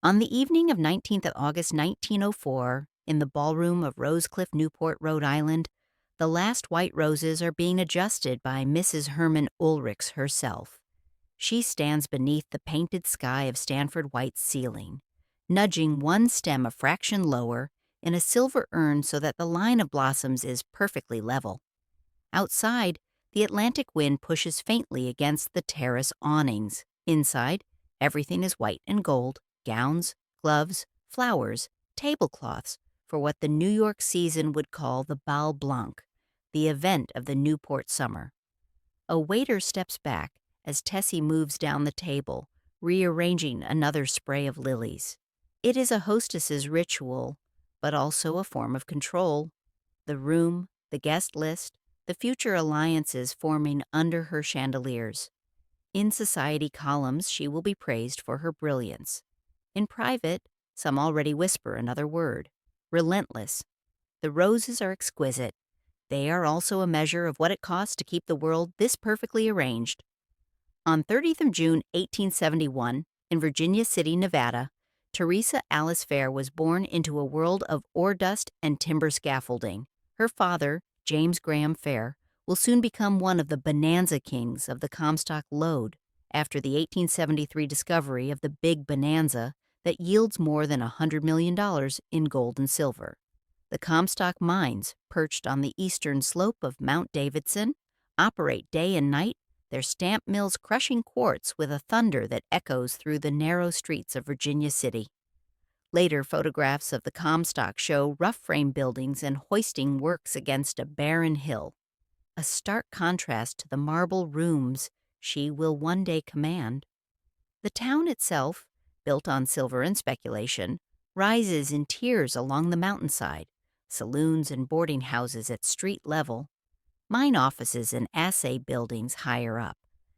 On the evening of 19th of August 1904, in the ballroom of Rosecliff, Newport, Rhode Island, the last white roses are being adjusted by Mrs. Herman Oelrichs herself. She stands beneath the painted sky of Stanford White's ceiling, nudging one stem a fraction lower in a silver urn so that the line of blossoms is perfectly level. Outside, the Atlantic wind pushes faintly against the terrace awnings. Inside, everything is white and gold: gowns, gloves, flowers, tablecloths, for what the New York season would call the Bal Blanc, the event of the Newport summer. A waiter steps back as Tessie moves down the table, rearranging another spray of lilies. It is a hostess's ritual, but also a form of control. The room, the guest list, the future alliances forming under her chandeliers. In society columns, she will be praised for her brilliance. In private, some already whisper another word: relentless. The roses are exquisite. They are also a measure of what it costs to keep the world this perfectly arranged. On 30th of June, 1871, in Virginia City, Nevada, Teresa Alice Fair was born into a world of ore dust and timber scaffolding. Her father, James Graham Fair, will soon become one of the bonanza kings of the Comstock lode after the 1873 discovery of the Big Bonanza that yields more than $100 million in gold and silver. The Comstock mines, perched on the eastern slope of Mount Davidson, operate day and night, their stamp mills crushing quartz with a thunder that echoes through the narrow streets of Virginia City. Later photographs of the Comstock show rough frame buildings and hoisting works against a barren hill, a stark contrast to the marble rooms she will one day command. The town itself, built on silver and speculation, rises in tiers along the mountainside, saloons and boarding houses at street level, mine offices and assay buildings higher up,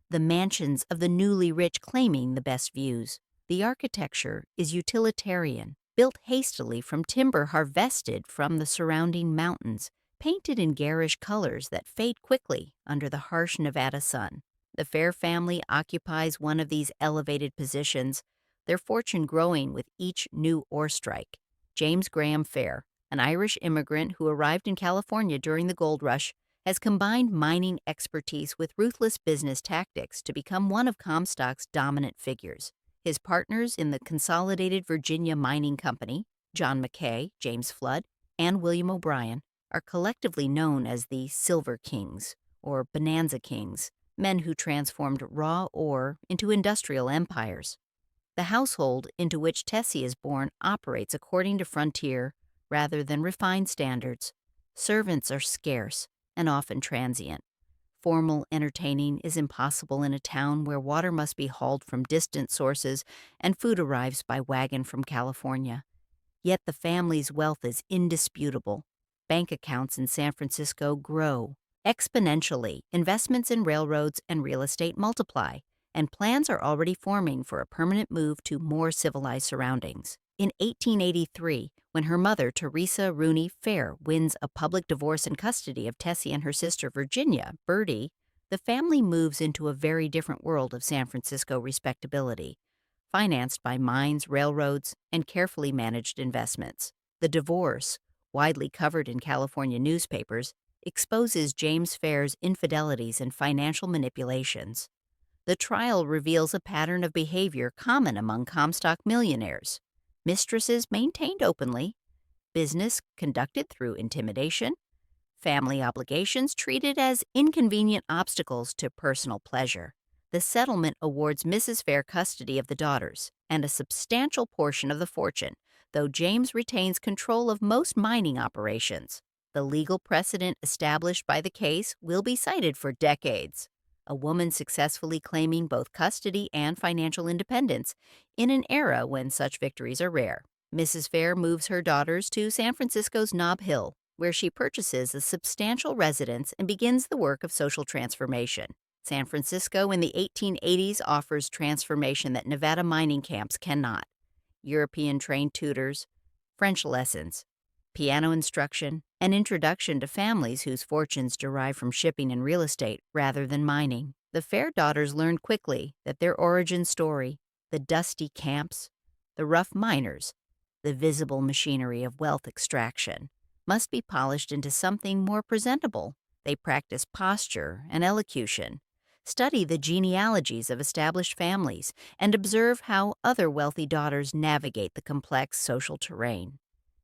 the mansions of the newly rich claiming the best views. The architecture is utilitarian, built hastily from timber harvested from the surrounding mountains, painted in garish colors that fade quickly under the harsh Nevada sun. The Fair family occupies one of these elevated positions, their fortune growing with each new ore strike. James Graham Fair, an Irish immigrant who arrived in California during the gold rush, has combined mining expertise with ruthless business tactics to become one of Comstock's dominant figures. His partners in the Consolidated Virginia Mining Company, John Mackay, James Flood, and William O'Brien, are collectively known as the Silver Kings, or Bonanza Kings, men who transformed raw ore into industrial empires. The household into which Tessie is born operates according to frontier rather than refined standards. Servants are scarce and often transient. Formal entertaining is impossible in a town where water must be hauled from distant sources and food arrives by wagon from California. Yet the family's wealth is indisputable. Bank accounts in San Francisco grow exponentially, investments in railroads and real estate multiply, and plans are already forming for a permanent move to more civilized surroundings. In 1883, when her mother, Teresa Rooney Fair, wins a public divorce and custody of Tessie and her sister Virginia, Bertie, the family moves into a very different world of San Francisco respectability, financed by mines, railroads, and carefully managed investments. The divorce, widely covered in California newspapers, exposes James Fair's infidelities and financial manipulations. The trial reveals a pattern of behavior common among Comstock millionaires: mistresses maintained openly, business conducted through intimidation, family obligations treated as inconvenient obstacles to personal pleasure. The settlement awards Mrs. Fair custody of the daughters and a substantial portion of the fortune, though James retains control of most mining operations. The legal precedent established by the case will be cited for decades. A woman successfully claiming both custody and financial independence in an era when such victories are rare. Mrs. Fair moves her daughters to San Francisco's Nob Hill, where she purchases a substantial residence and begins the work of social transformation. San Francisco in the 1880s offers transformation that Nevada mining camps cannot. European-trained tutors, French lessons, piano instruction, and introduction to families whose fortunes derive from shipping and real estate rather than mining. The Fair daughters learned quickly that their origin story, the dusty camps, The rough miners, the visible machinery of wealth extraction, must be polished into something more presentable. They practice posture and elocution, study the genealogies of established families, and observe how other wealthy daughters navigate the complex social terrain.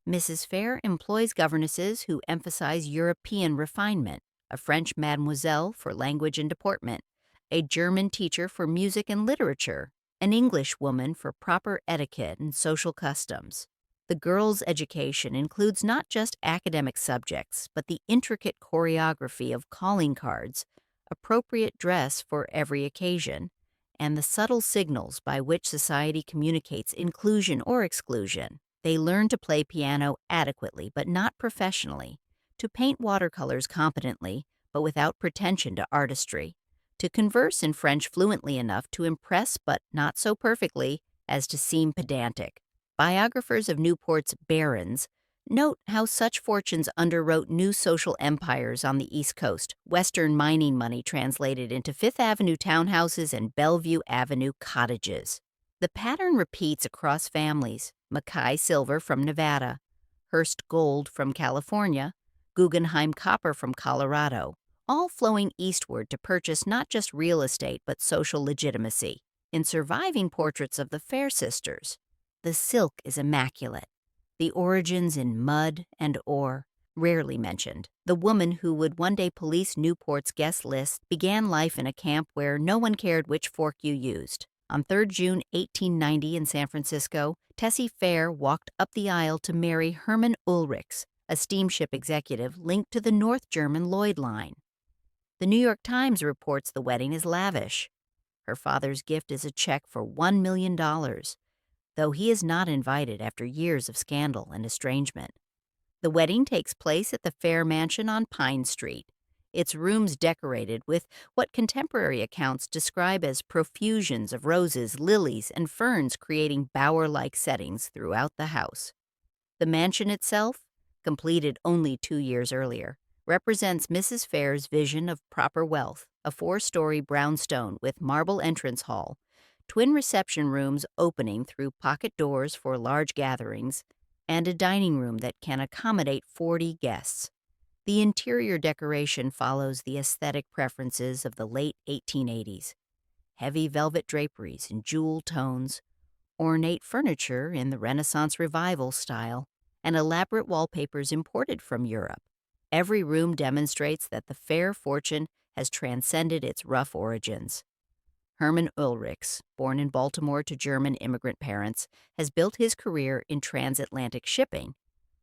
Mrs. Fair employs governesses who emphasize European refinement, a French mademoiselle for language and deportment, a German teacher for music and literature, an English woman for proper etiquette and social customs. The girls' education includes not just academic subjects, but the intricate choreography of calling cards, appropriate dress for every occasion, and the subtle signals by which society communicates inclusion or exclusion. They learn to play piano adequately but not professionally, to paint watercolors competently but without pretension to artistry, to converse in French fluently enough to impress but not so perfectly as to seem pedantic. Biographers of Newport's barons note how such fortunes underwrote new social empires on the East Coast, Western mining money translated into Fifth Avenue townhouses and Bellevue Avenue cottages. The pattern repeats across families: Mackay silver from Nevada, Hearst gold from California, Guggenheim copper from Colorado, all flowing eastward to purchase not just real estate but social legitimacy. In surviving portraits of the Fair sisters, the silk is immaculate, the origins in mud and ore rarely mentioned. The woman who would one day police Newport's guest list began life in a camp where no one cared which fork you used. On 3 June 1890 in San Francisco, Tessie Fair walked up the aisle to marry Hermann Oelrichs, a steamship executive linked to the North German Lloyd Line. The New York Times reports the wedding is lavish. Her father's gift is a check for $1 million, though he is not invited after years of scandal and estrangement. The wedding takes place at the Fair Mansion on Pine Street, its rooms decorated with what contemporary accounts describe as profusions of roses, lilies, and ferns creating bower-like settings throughout the house. The mansion itself, completed only 2 years earlier, represents Mrs. Fair's vision of proper wealth: a 4-story brownstone with marble entrance hall, twin reception rooms opening through pocket doors for large gatherings, and a dining room that can accommodate 40 guests. The interior decoration follows the aesthetic preferences of the late 1880s. Heavy velvet draperies in jewel tones, ornate furniture in the Renaissance Revival style, and elaborate wallpapers imported from Europe. Every room demonstrates that the Fair fortune has transcended its rough origins. Hermann Oelrichs, born in Baltimore to German immigrant parents, has built his career in transatlantic shipping,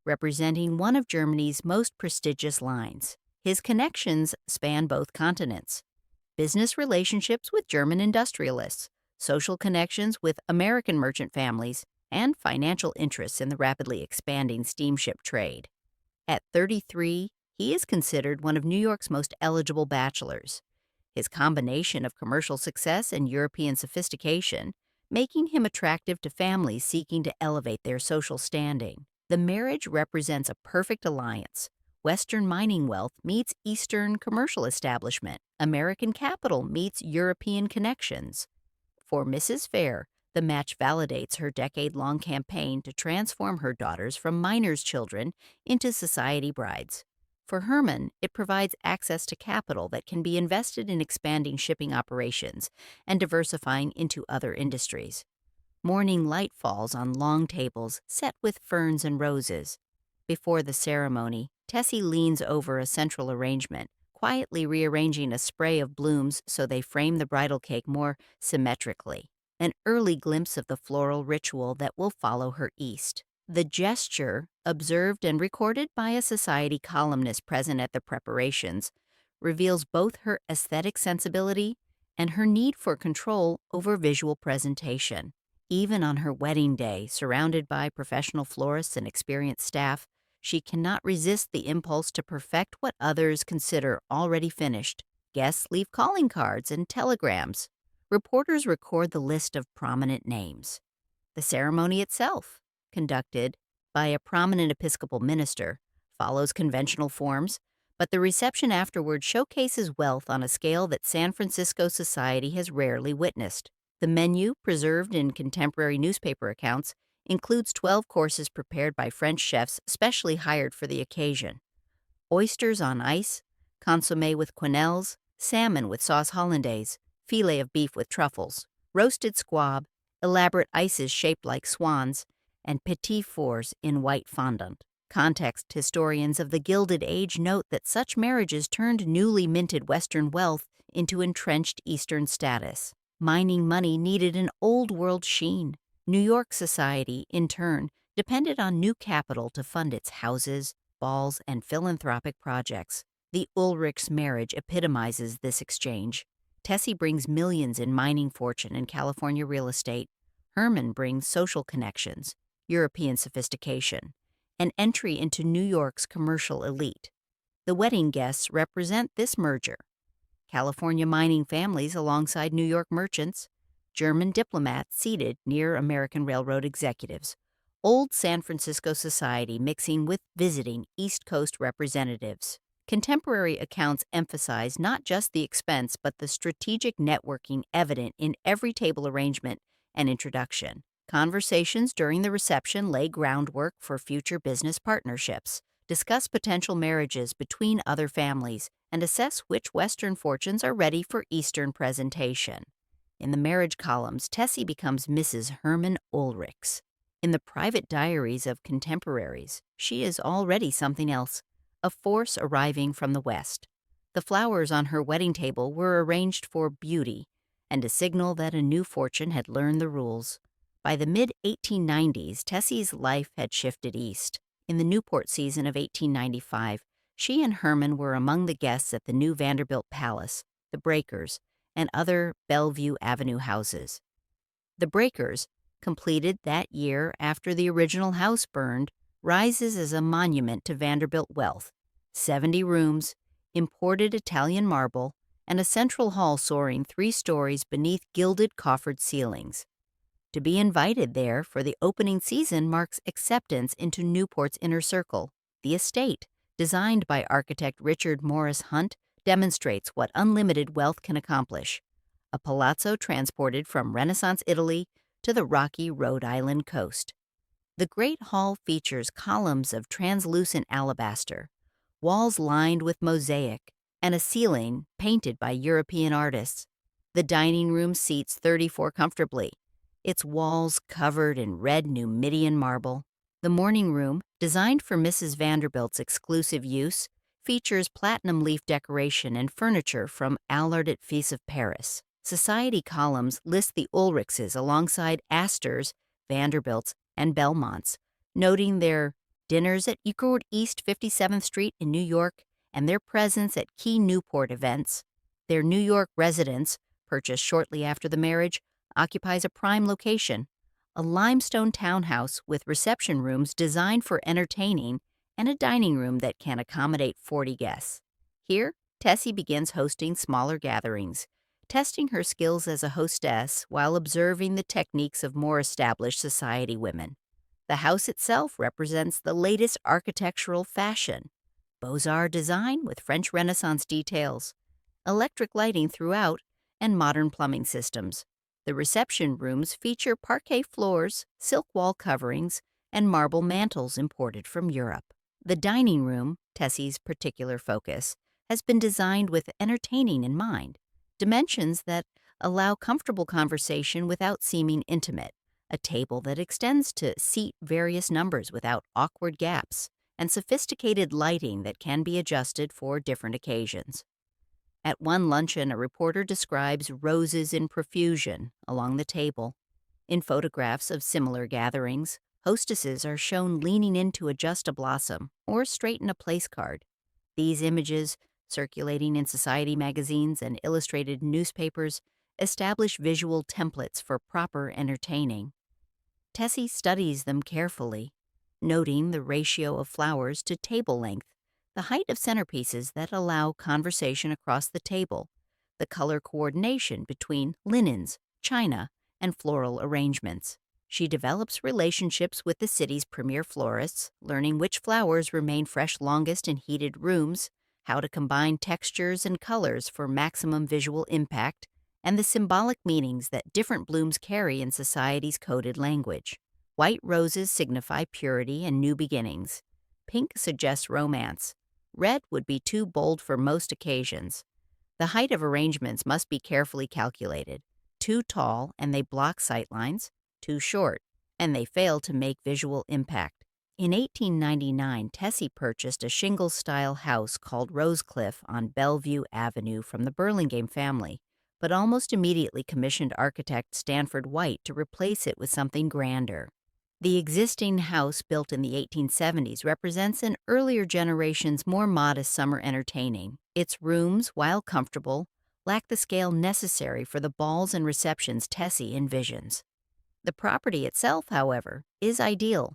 representing one of Germany's most prestigious lines. His connections span both continents: business relationships with German industrialists, social connections with American merchant families, and financial interests in the rapidly expanding steamship trade. At 33, he is considered one of New York's most eligible bachelors. His combination of commercial success and European sophistication, making him attractive to families seeking to elevate their social standing. The marriage represents a perfect alliance. Western mining wealth meets Eastern commercial establishment. American capital meets European connections. For Mrs. Fair, the match validates her decade-long campaign to transform her daughters from miners' children into society brides. For Hermann, it provides access to capital that can be invested in expanding shipping operations and diversifying into other industries. Morning light falls on long tables set with ferns and roses. Before the ceremony, Tessie leans over a central arrangement, quietly rearranging a spray of blooms so they frame the bridal cake more symmetrically, an early glimpse of the floral ritual that will follow her east. The gesture, observed and recorded by a society columnist present at the preparations, reveals both her aesthetic sensibility and her need for control over visual presentation. Even on her wedding day, surrounded by professional florists and experienced staff, she cannot resist the impulse to perfect what others consider already finished. Guests leave calling cards and telegrams. Reporters record the list of prominent names. The ceremony itself, conducted by a prominent Episcopal minister, follows conventional forms, but the reception afterward showcases wealth on a scale that San Francisco society has rarely witnessed. The menu, preserved in contemporary newspaper accounts, includes 12 courses prepared by French chefs specially hired for the occasion. Oysters on ice, consommé with quenelles, salmon with sauce hollandaise, filet of beef with truffles, roasted squab, elaborate ices shaped like swans, and petit fours in white fondant. Context historians of the Gilded Age note that such marriages turned newly minted Western wealth into entrenched Eastern status. Mining money needed an old world sheen. New York society, in turn, depended on new capital to fund its houses, balls, and philanthropic projects. The Oelrichs marriage epitomizes this exchange. Tessie brings millions in mining fortune and California real estate. Herman brings social connections, European sophistication, an entry into New York's commercial elite. The wedding guests represent this merger. California mining families alongside New York merchants, German diplomats seated near American railroad executives, old San Francisco society mixing with visiting East Coast representatives. Contemporary accounts emphasize not just the expense but the strategic networking evident in every table arrangement and introduction. Conversations during the reception lay groundwork for future business partnerships, discuss potential marriages between other families, and assess which Western fortunes are ready for Eastern presentation. In the marriage columns, Tessie becomes Mrs. Herman Oelrichs. In the private diaries of contemporaries, she is already something else, a force arriving from the West. The flowers on her wedding table were arranged for beauty and a signal that a new fortune had learned the rules. By the mid-1890s, Tessie's life had shifted east. In the Newport season of 1895, she and Herman were among the guests at the new Vanderbilt Palace, the Breakers, and other Bellevue Avenue houses. The Breakers, completed that year after the original house burned, rises as a monument to Vanderbilt wealth. 70 rooms, imported Italian marble, and a central hall soaring 3 stories beneath gilded coffered ceilings. To be invited there for the opening season marks acceptance into Newport's inner circle. The estate, designed by architect Richard Morris Hunt, demonstrates what unlimited wealth can accomplish. A palazzo transported from Renaissance Italy to the rocky Rhode Island coast. The Great Hall features columns of translucent alabaster, walls lined with mosaic, and a ceiling painted by European artists. The dining room seats 34 comfortably, its walls covered in red Numidian marble. The morning room, designed for Mrs. Vanderbilt's exclusive use, features platinum leaf decoration and furniture from Allard at Fils of Paris. Society columns list the Oelrichses alongside Astors, Vanderbilts, and Belmonts, noting their dinners at Euclid East 57th Street in New York and their presence at key Newport events. Their New York residence, purchased shortly after the marriage, occupies a prime location, a limestone townhouse with reception rooms designed for entertaining and a dining room that can accommodate 40 guests. Here, Tessie begins hosting smaller gatherings, testing her skills as a hostess while observing the techniques of more established society women. The house itself represents the latest architectural fashion, Beaux-Arts design with French Renaissance details, electric lighting throughout, and modern plumbing systems. The reception rooms feature parquet floors, silk wall coverings, and marble mantels imported from Europe. The dining room, Tessie's particular focus, has been designed with entertaining in mind, dimensions that allow comfortable conversation without seeming intimate, a table that extends to seat various numbers without awkward gaps, and sophisticated lighting that can be adjusted for different occasions. At one luncheon, a reporter describes roses in profusion along the table. In photographs of similar gatherings, hostesses are shown leaning in to adjust a blossom or straighten a place card. These images, circulating in society magazines and illustrated newspapers, establish visual templates for proper entertaining. Tessie studies them carefully, noting the ratio of flowers to table length, the height of centerpieces that allow conversation across the table, the color coordination between linens, china, and floral arrangements. She develops relationships with the city's premier florists, learning which flowers remain fresh longest in heated rooms, how to combine textures and colors for maximum visual impact, and the symbolic meanings that different blooms carry in society's coded language. White roses signify purity and new beginnings. Pink suggests romance. Red would be too bold for most occasions. The height of arrangements must be carefully calculated. Too tall, and they block sightlines. Too short, and they fail to make visual impact. In 1899, Tessie purchased a shingle-style house called Rosecliff on Bellevue Avenue from the Burlingame family, but almost immediately commissioned architect Stanford White to replace it with something grander. The existing house, built in the 1870s, represents an earlier generation's more modest summer entertaining. Its rooms, while comfortable, lack the scale necessary for the balls and receptions Tessie envisions. The property itself, however, is ideal,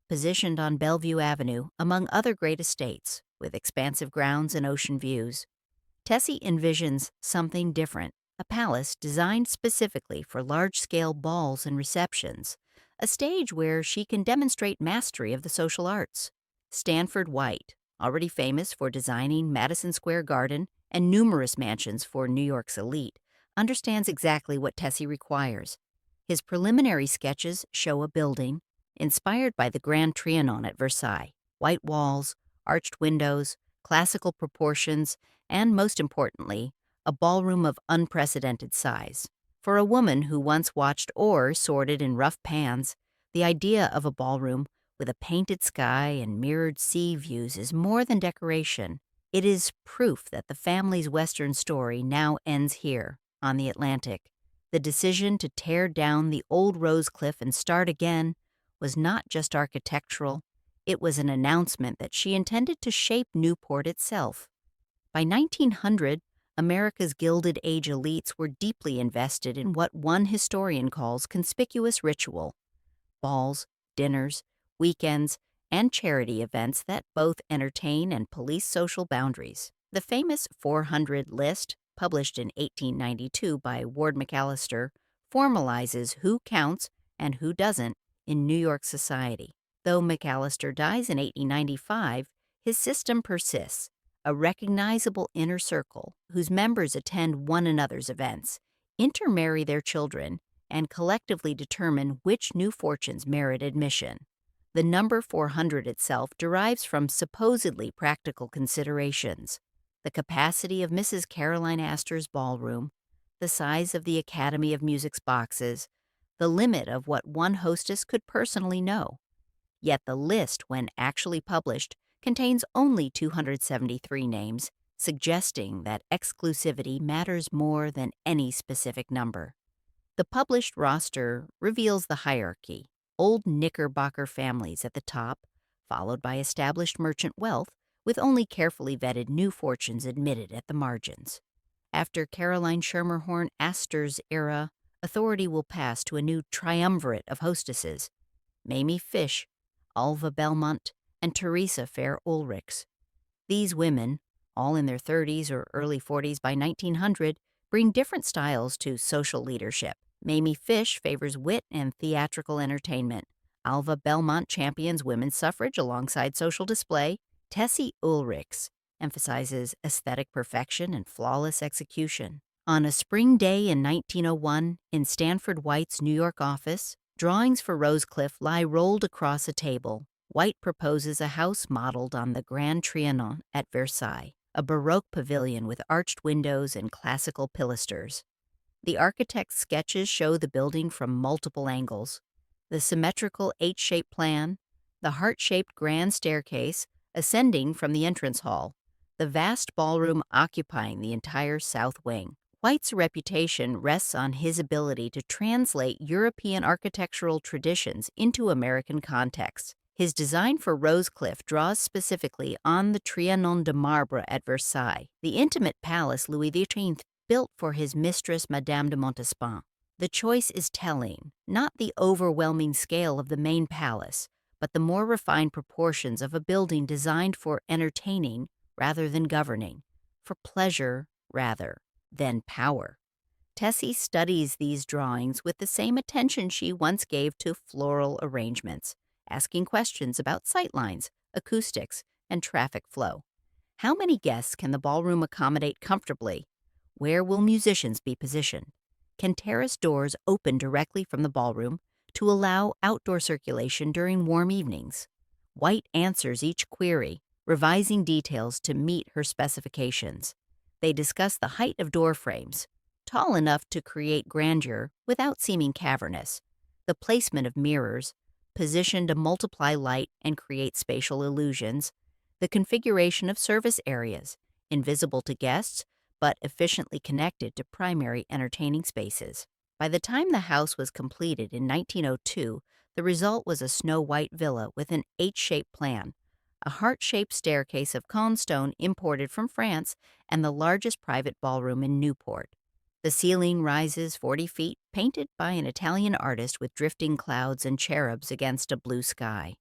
positioned on Bellevue Avenue among other great estates, with expansive grounds and ocean views. Tessie envisions something different, a palace designed specifically for large-scale balls and receptions, a stage where she can demonstrate mastery of the social arts. Stanford White, already famous for designing Madison Square Garden and numerous mansions for New York's elite, understands exactly what Tessie requires. His preliminary sketches show a building inspired by the Grand Trianon at Versailles: white walls, arched windows, classical proportions, and, most importantly, a ballroom of unprecedented size. For a woman who once watched ore sorted in rough pans, the idea of a ballroom with a painted sky and mirrored sea views is more than decoration. It is proof that the family's Western story now ends here, on the Atlantic. The decision to tear down the old Rosecliff and start again was not just architectural, it was an announcement that she intended to shape Newport itself. By 1900, America's Gilded Age elites were deeply invested in what one historian calls conspicuous ritual: balls, dinners, weekends, and charity events that both entertain and police social boundaries. The famous 400 list, published in 1892 by Ward McAllister, formalizes who counts and who doesn't in New York society. Though McAllister dies in 1895, his system persists, a recognizable inner circle whose members attend one another's events, intermarry their children, and collectively determine which new fortunes merit admission. The number 400 itself derives from supposedly practical considerations: the capacity of Mrs. Caroline Astor's ballroom, the size of the Academy of Music's boxes, the limit of what one hostess could personally know. Yet the list, when actually published, contains only 273 names, suggesting that exclusivity matters more than any specific number. The published roster reveals the hierarchy: old Knickerbocker families at the top, followed by established merchant wealth, with only carefully vetted new fortunes admitted at the margins. After Caroline Schermerhorn Astor's era, authority will pass to a new triumvirate of hostesses: Mamie Fish, Alva Belmont, and Tessie Fair Oelrichs. These women, all in their 30s or early 40s by 1900, bring different styles to social leadership. Mamie Fish favors wit and theatrical entertainment. Alva Belmont champions women's suffrage alongside social display. Tessie Oelrichs emphasizes aesthetic perfection and flawless execution. On a spring day in 1901, in Stanford White's New York office, drawings for Rosecliff lie rolled across a table. White proposes a house modeled on the Grand Trianon at Versailles, a Baroque pavilion with arched windows and classical pilasters. The architect's sketches show the building from multiple angles: the symmetrical H-shaped plan, the heart-shaped grand staircase ascending from the entrance hall, the vast ballroom occupying the entire south wing. White's reputation rests on his ability to translate European architectural traditions into American contexts. His design for Rosecliff draws specifically on the Trianon de Marbre at Versailles, the intimate palace Louis XVIII built for his mistress Madame de Montespan. The choice is telling: not the overwhelming scale of the main palace, but the more refined proportions of a building designed for entertaining rather than governing, for pleasure rather than power. Tessie studies these drawings with the same attention she once gave to floral arrangements, asking questions about sightlines, acoustics, and traffic flow. How many guests can the ballroom accommodate comfortably? Where will musicians be positioned? Can terrace doors open directly from the ballroom to allow outdoor circulation during warm evenings. White answers each query, revising details to meet her specifications. They discuss the height of door frames, tall enough to create grandeur without seeming cavernous, the placement of mirrors, positioned to multiply light and create spatial illusions, the configuration of service areas, invisible to guests but efficiently connected to primary entertaining spaces. By the time the house was completed in 1902, the result was a snow-white villa with an H-shaped plan, a heart-shaped staircase of conestone imported from France, and the largest private ballroom in Newport. The ceiling rises 40 feet, painted by an Italian artist with drifting clouds and cherubs against a blue sky.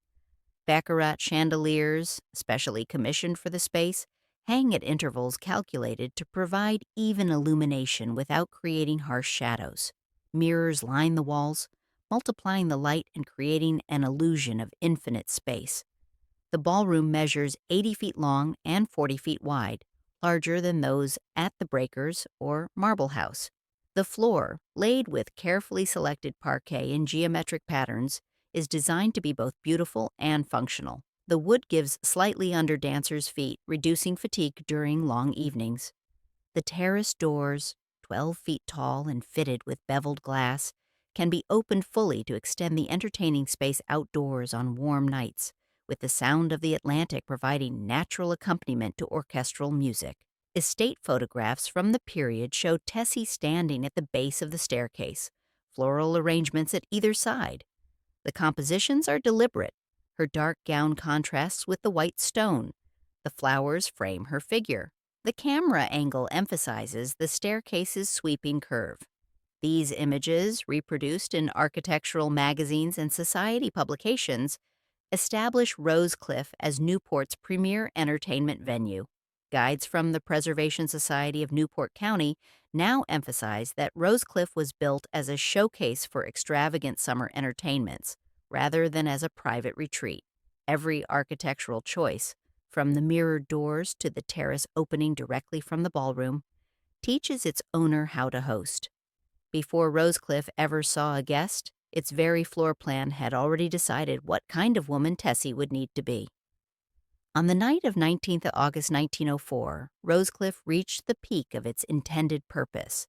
Baccarat chandeliers, specially commissioned for the space, hang at intervals calculated to provide even illumination without creating harsh shadows. Mirrors line the walls, multiplying the light and creating an illusion of infinite space. The ballroom measures 80 feet long and 40 feet wide, larger than those at the Breakers or Marble House. The floor, laid with carefully selected parquet in geometric patterns, is designed to be both beautiful and functional. The wood gives slightly under dancers' feet, reducing fatigue during long evenings. The terrace doors, 12 feet tall and fitted with beveled glass, can be opened fully to extend the entertaining space outdoors on warm nights, with the sound of the Atlantic providing natural accompaniment to orchestral music. Estate photographs from the period show Tessie standing at the base of the staircase, floral arrangements at either side. The compositions are deliberate. Her dark gown contrasts with the white stone. The flowers frame her figure. The camera angle emphasizes the staircase's sweeping curve. These images, reproduced in architectural magazines and society publications, establish Rosecliff as Newport's premier entertainment venue. Guides from the Preservation Society of Newport County now emphasize that Rosecliff was built as a showcase for extravagant summer entertainments, rather than as a private retreat. Every architectural choice, from the mirrored doors to the terrace opening directly from the ballroom, teaches its owner how to host. Before Rosecliff ever saw a guest, its very floor plan had already decided what kind of woman Tessie would need to be. On the night of 19th August 1904, Rosecliff reached the peak of its intended purpose.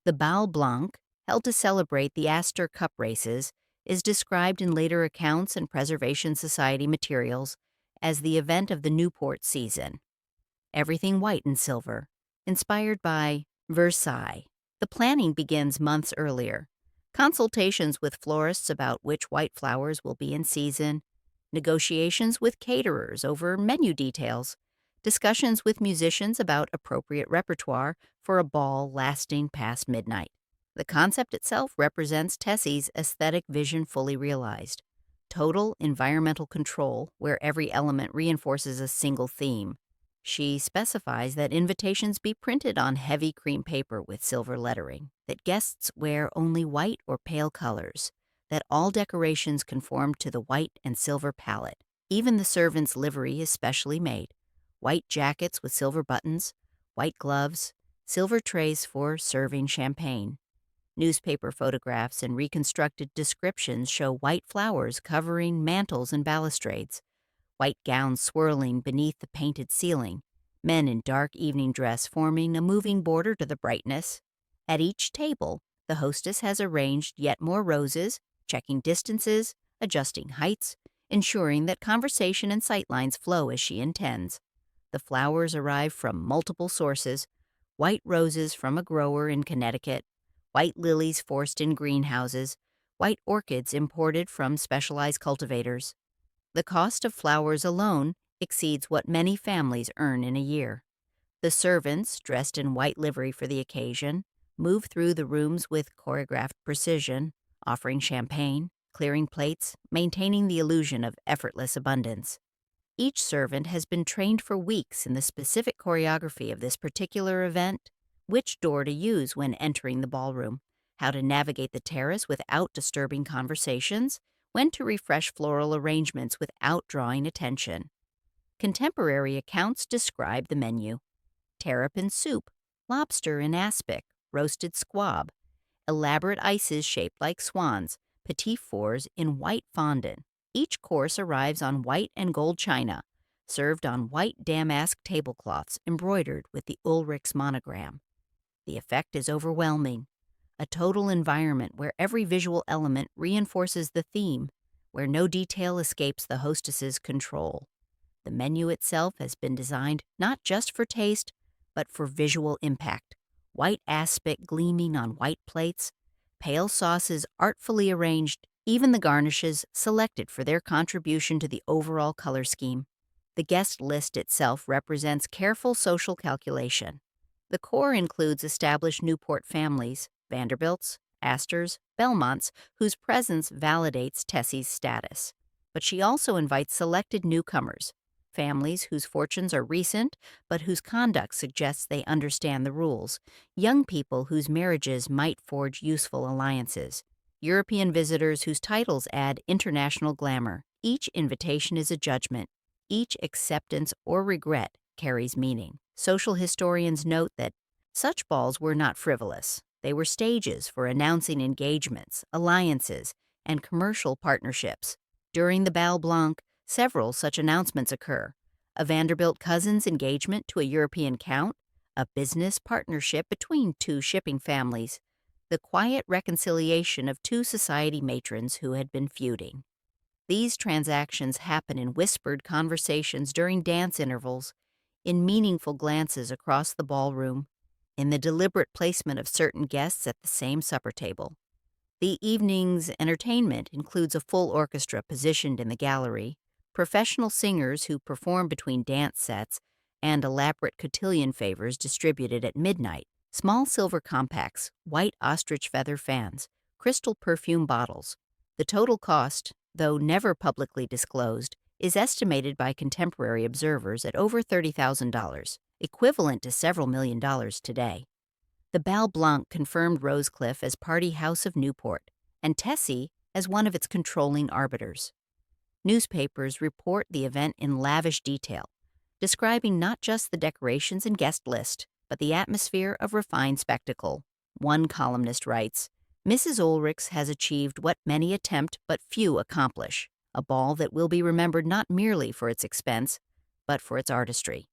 The Bal Blanc, held to celebrate the Astor Cup races, is described in later accounts and Preservation Society materials as the event of the Newport season. Everything white and silver, inspired by Versailles. The planning begins months earlier. Consultations with florists about which white flowers will be in season, negotiations with caterers over menu details, discussions with musicians about appropriate repertoire for a ball lasting past midnight. The concept itself represents Tessie's aesthetic vision fully realized. Total environmental control, where every element reinforces a single theme. She specifies that invitations be printed on heavy cream paper with silver lettering, that guests wear only white or pale colors, that all decorations conform to the white and silver palette. Even the servants' livery is specially made. White jackets with silver buttons, white gloves, silver trays for serving champagne. Newspaper photographs and reconstructed descriptions show white flowers covering mantels and balustrades, white gowns swirling beneath the painted ceiling, men in dark evening dress forming a moving border to the brightness. At each table, the hostess has arranged yet more roses, checking distances, adjusting heights, ensuring that conversation and sightlines flow as she intends. The flowers arrive from multiple sources: white roses from a grower in Connecticut, white lilies forced in greenhouses, white orchids imported from specialized cultivators. The cost of flowers alone exceeds what many families earn in a year. The servants, dressed in white livery for the occasion, move through the rooms with choreographed precision, offering champagne, clearing plates, maintaining the illusion of effortless abundance. Each servant has been trained for weeks in the specific choreography of this particular event: which door to use when entering the ballroom, how to navigate the terrace without disturbing conversations, when to refresh floral arrangements without drawing attention. Contemporary accounts describe the menu: terrapin soup, lobster in aspic, roasted squab, elaborate ices shaped like swans, petit fours in white fondant. Each course arrives on white and gold china, served on white damask tablecloths embroidered with the Oelrichs monogram. The effect is overwhelming, a total environment where every visual element reinforces the theme, where no detail escapes the hostess's control. The menu itself has been designed not just for taste, but for visual impact. White aspic gleaming on white plates, pale sauces artfully arranged, even the garnishes selected for their contribution to the overall color scheme. The guest list itself represents careful social calculation. The core includes established Newport families, Vanderbilts, Astors, Belmonts, whose presence validates Tessie's status. But she also invites selected newcomers, families whose fortunes are recent but whose conduct suggests they understand the rules, young people whose marriages might forge useful alliances, European visitors whose titles add international glamour. Each invitation is a judgment. Each acceptance or regret carries meaning. Social historians note that such balls were not frivolous. They were stages for announcing engagements, alliances, and commercial partnerships. During the Bal Blanc, several such announcements occur: a Vanderbilt cousin's engagement to a European count, a business partnership between two shipping families, the quiet reconciliation of two society matrons who had been feuding. These transactions happen in whispered conversations during dance intervals, in meaningful glances across the ballroom, in the deliberate placement of certain guests at the same supper table. The evening's entertainment includes a full orchestra positioned in the gallery, professional singers who perform between dance sets, and elaborate cotillion favors distributed at midnight. Small silver compacts, white ostrich feather fans, crystal perfume bottles. The total cost, though never publicly disclosed, is estimated by contemporary observers at over $30,000, equivalent to several $1,000,000 today. The Bal Blanc confirmed Rosecliff as party house of Newport, and Tessie as one of its controlling arbiters. Newspapers report the event in lavish detail, describing not just the decorations and guest list, but the atmosphere of refined spectacle. One columnist writes, "Mrs. Oelrichs has achieved what many attempt but few accomplish, a ball that will be remembered not merely for its expense, but for its artistry."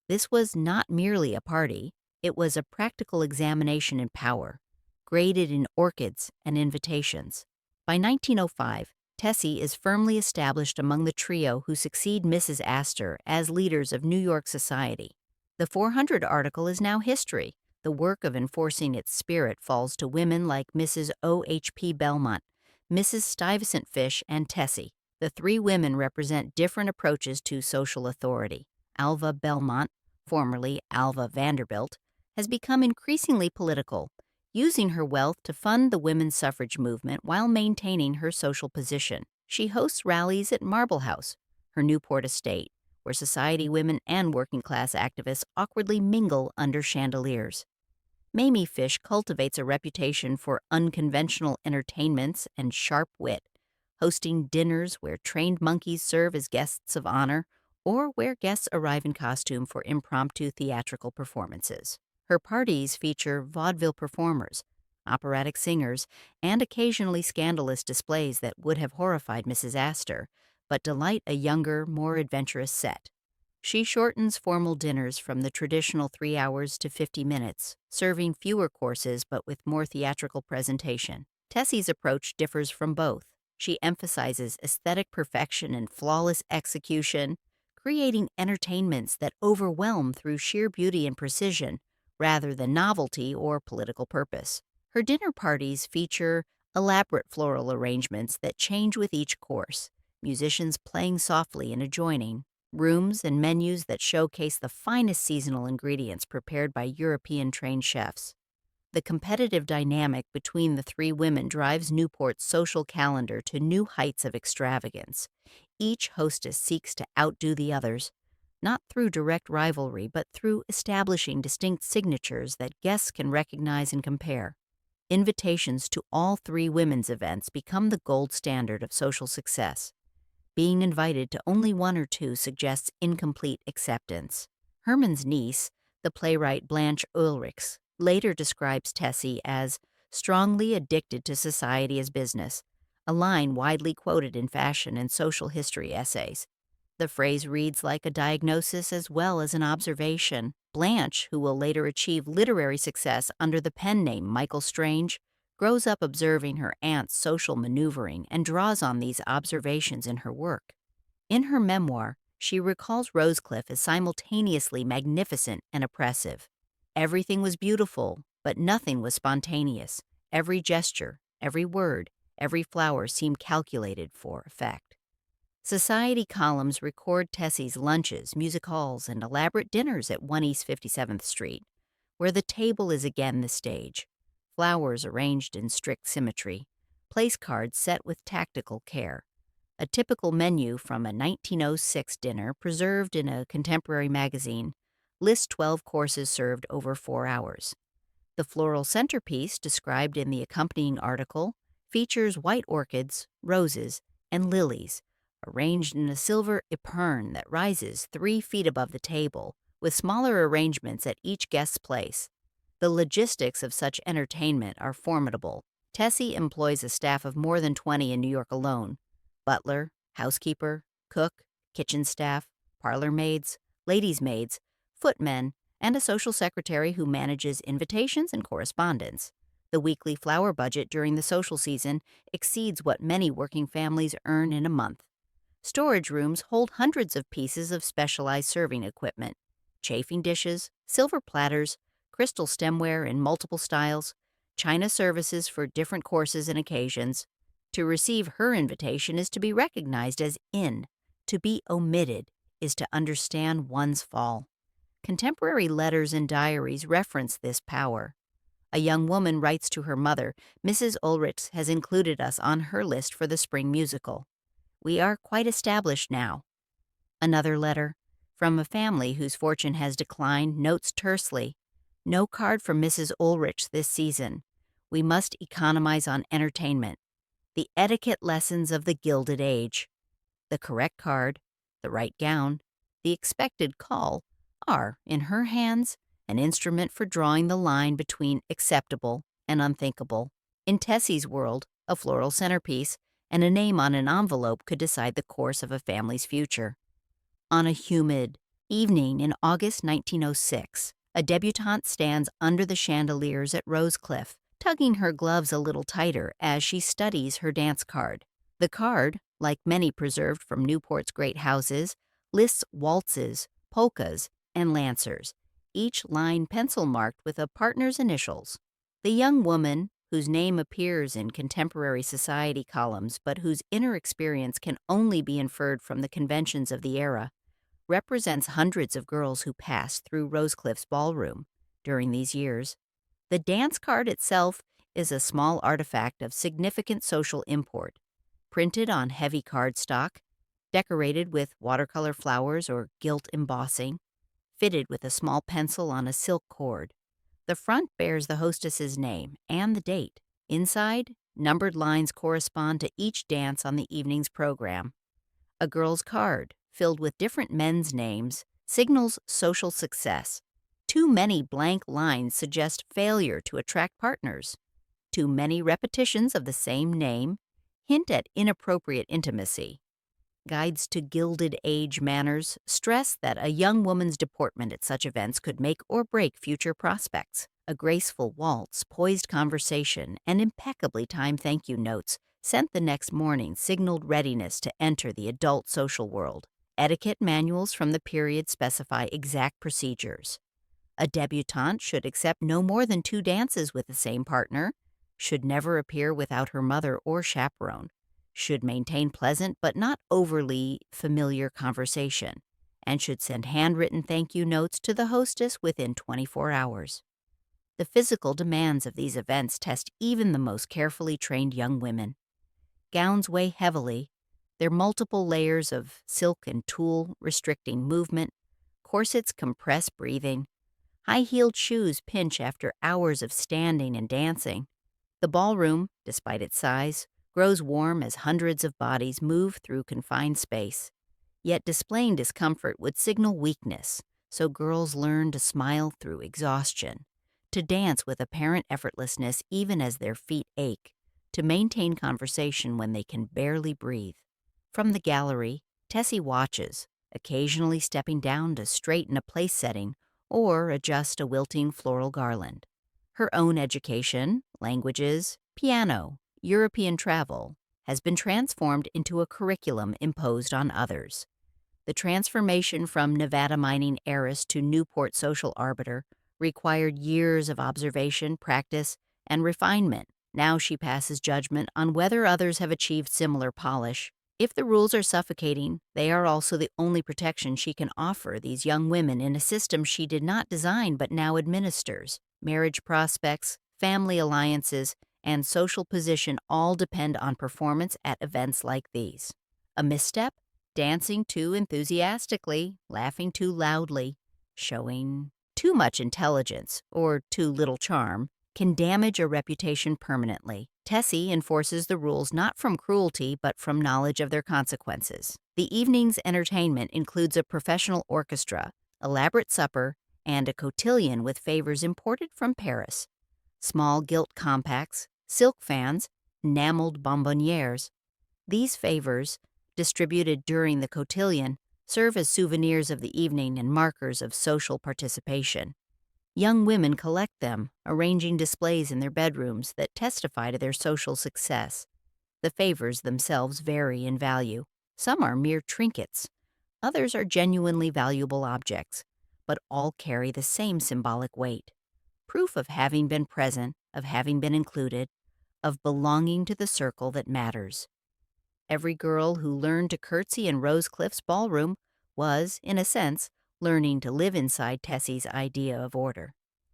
This was not merely a party, it was a practical examination in power, graded in orchids and invitations. By 1905, Tessie is firmly established among the trio who succeed Mrs. Astor as leaders of New York society. The 400 article is now history. The work of enforcing its spirit falls to women like Mrs. O.H.P. Belmont, Mrs. Stuyvesant Fish, and Tessie. The three women represent different approaches to social authority. Alva Belmont, formerly Alva Vanderbilt, has become increasingly political, using her wealth to fund the women's suffrage movement while maintaining her social position. She hosts rallies at Marble House, her Newport estate, where society women and working-class activists awkwardly mingle under chandeliers. Mamie Fish cultivates a reputation for unconventional entertainments and sharp wit, hosting dinners where trained monkeys serve as guests of honor or where guests arrive in costume for impromptu theatrical performances. Her parties feature vaudeville performers, operatic singers, and occasionally scandalous displays that would have horrified Mrs. Astor, but delight a younger, more adventurous set. She shortens formal dinners from the traditional 3 hours to 50 minutes, serving fewer courses but with more theatrical presentation. Tessie's approach differs from both. She emphasizes aesthetic perfection and flawless execution, creating entertainments that overwhelm through sheer beauty and precision, rather than novelty or political purpose. Her dinner parties feature elaborate floral arrangements that change with each course, musicians playing softly and adjoining, rooms and menus that showcase the finest seasonal ingredients prepared by European-trained chefs. The competitive dynamic between the three women drives Newport's social calendar to new heights of extravagance. Each hostess seeks to outdo the others, not through direct rivalry, but through establishing distinct signatures that guests can recognize and compare. Invitations to all three women's events become the gold standard of social success. Being invited to only one or two suggests incomplete acceptance. Herman's niece, the playwright Blanche Oelrichs, later describes Tessie as strongly addicted to society as business, a line widely quoted in fashion and social history essays. The phrase reads like a diagnosis as well as an observation. Blanche, who will later achieve literary success under the pen name Michael Strange, grows up observing her aunt's social maneuvering and draws on these observations in her work. In her memoir, she recalls Rosecliff as simultaneously magnificent and oppressive. Everything was beautiful, but nothing was spontaneous. Every gesture, every word, every flower seemed calculated for effect. Society columns record Tessie's lunches, music halls, and elaborate dinners at 1 East 57th Street, where the table is again the stage. Flowers arranged in strict symmetry, place cards set with tactical care. A typical menu from a 1906 dinner preserved in a contemporary magazine lists 12 courses served over 4 hours. The floral centerpiece, described in the accompanying article, features white orchids, roses, and lilies, arranged in a silver epergne that rises 3 feet above the table, with smaller arrangements at each guest's place. The logistics of such entertainment are formidable. Tessie employs a staff of more than 20 in New York alone: butler, housekeeper, cook, kitchen staff, parlor maids, ladies' maids, footmen, and a social secretary who manages invitations and correspondence. The weekly flower budget during the social season exceeds what many working families earn in a month. Storage rooms hold hundreds of pieces of specialized serving equipment: chafing dishes, silver platters, crystal stemware in multiple styles, china services for different courses and occasions. To receive her invitation is to be recognized as in. To be omitted is to understand one's fall. Contemporary letters and diaries reference this power. A young woman writes to her mother, "Mrs. Oelrichs has included us on her list for the spring musical. We are quite established now." Another letter, from a family whose fortune has declined, notes tersely, "No card from Mrs. Oelrichs this season. We must economize on entertainment. The etiquette lessons of the Gilded Age. The correct card, the right gown, the expected call are, in her hands, an instrument for drawing the line between acceptable and unthinkable. In Tessie's world, a floral centerpiece and a name on an envelope could decide the course of a family's future." On a humid evening in August 1906, a debutante stands under the chandeliers at Rosecliff, tugging her gloves a little tighter as she studies her dance card. The card, like many preserved from Newport's great houses, lists waltzes, polkas, and lancers, each line pencil-marked with a partner's initials. The young woman, whose name appears in contemporary society columns but whose inner experience can only be inferred from the conventions of the era, represents hundreds of girls who passed through Rosecliff's ballroom during these years. The dance card itself is a small artifact of significant social import, printed on heavy cardstock, decorated with watercolor flowers or gilt embossing, fitted with a small pencil on a silk cord. The front bears the hostess's name and the date. Inside, numbered lines correspond to each dance on the evening's program. A girl's card, filled with different men's names, signals social success. Too many blank lines suggest failure to attract partners. Too many repetitions of the same name hint at inappropriate intimacy. Guides to Gilded Age manners stress that a young woman's deportment at such events could make or break future prospects. A graceful waltz, poised conversation, and impeccably timed thank you notes sent the next morning signaled readiness to enter the adult social world. Etiquette manuals from the period specify exact procedures. A debutante should accept no more than 2 dances with the same partner, should never appear without her mother or chaperone, should maintain pleasant but not overly familiar conversation, and should send handwritten thank you notes to the hostess within 24 hours. The physical demands of these events test even the most carefully trained young women. Gowns weigh heavily, their multiple layers of silk and tulle restricting movement, corsets compress breathing, high-heeled shoes pinch after hours of standing and dancing. The ballroom, despite its size, grows warm as hundreds of bodies move through confined space. Yet displaying discomfort would signal weakness, so girls learn to smile through exhaustion, to dance with apparent effortlessness even as their feet ache, to maintain conversation when they can barely breathe. From the gallery, Tessie watches, occasionally stepping down to straighten a place setting or adjust a wilting floral garland. Her own education, languages, piano, European travel, has been transformed into a curriculum imposed on others. The transformation from Nevada mining heiress to Newport social arbiter required years of observation, practice, and refinement. Now she passes judgment on whether others have achieved similar polish. If the rules are suffocating, they are also the only protection she can offer these young women in a system she did not design but now administers. Marriage prospects, family alliances, and social position all depend on performance at events like these. A misstep? Dancing too enthusiastically, laughing too loudly, showing too much intelligence or too little charm can damage a reputation permanently. Tessie enforces the rules not from cruelty but from knowledge of their consequences. The evening's entertainment includes a professional orchestra, elaborate supper, and a cotillion with favors imported from Paris. Small gilt compacts, silk fans, enameled bonbonnières. These favors, distributed during the cotillion, serve as souvenirs of the evening and markers of social participation. Young women collect them, arranging displays in their bedrooms that testify to their social success. The favors themselves vary in value. Some are mere trinkets. Others are genuinely valuable objects, but all carry the same symbolic weight. Proof of having been present, of having been included, of belonging to the circle that matters. Every girl who learned to curtsy in Rosecliff's ballroom was, in a sense, learning to live inside Tessie's idea of order.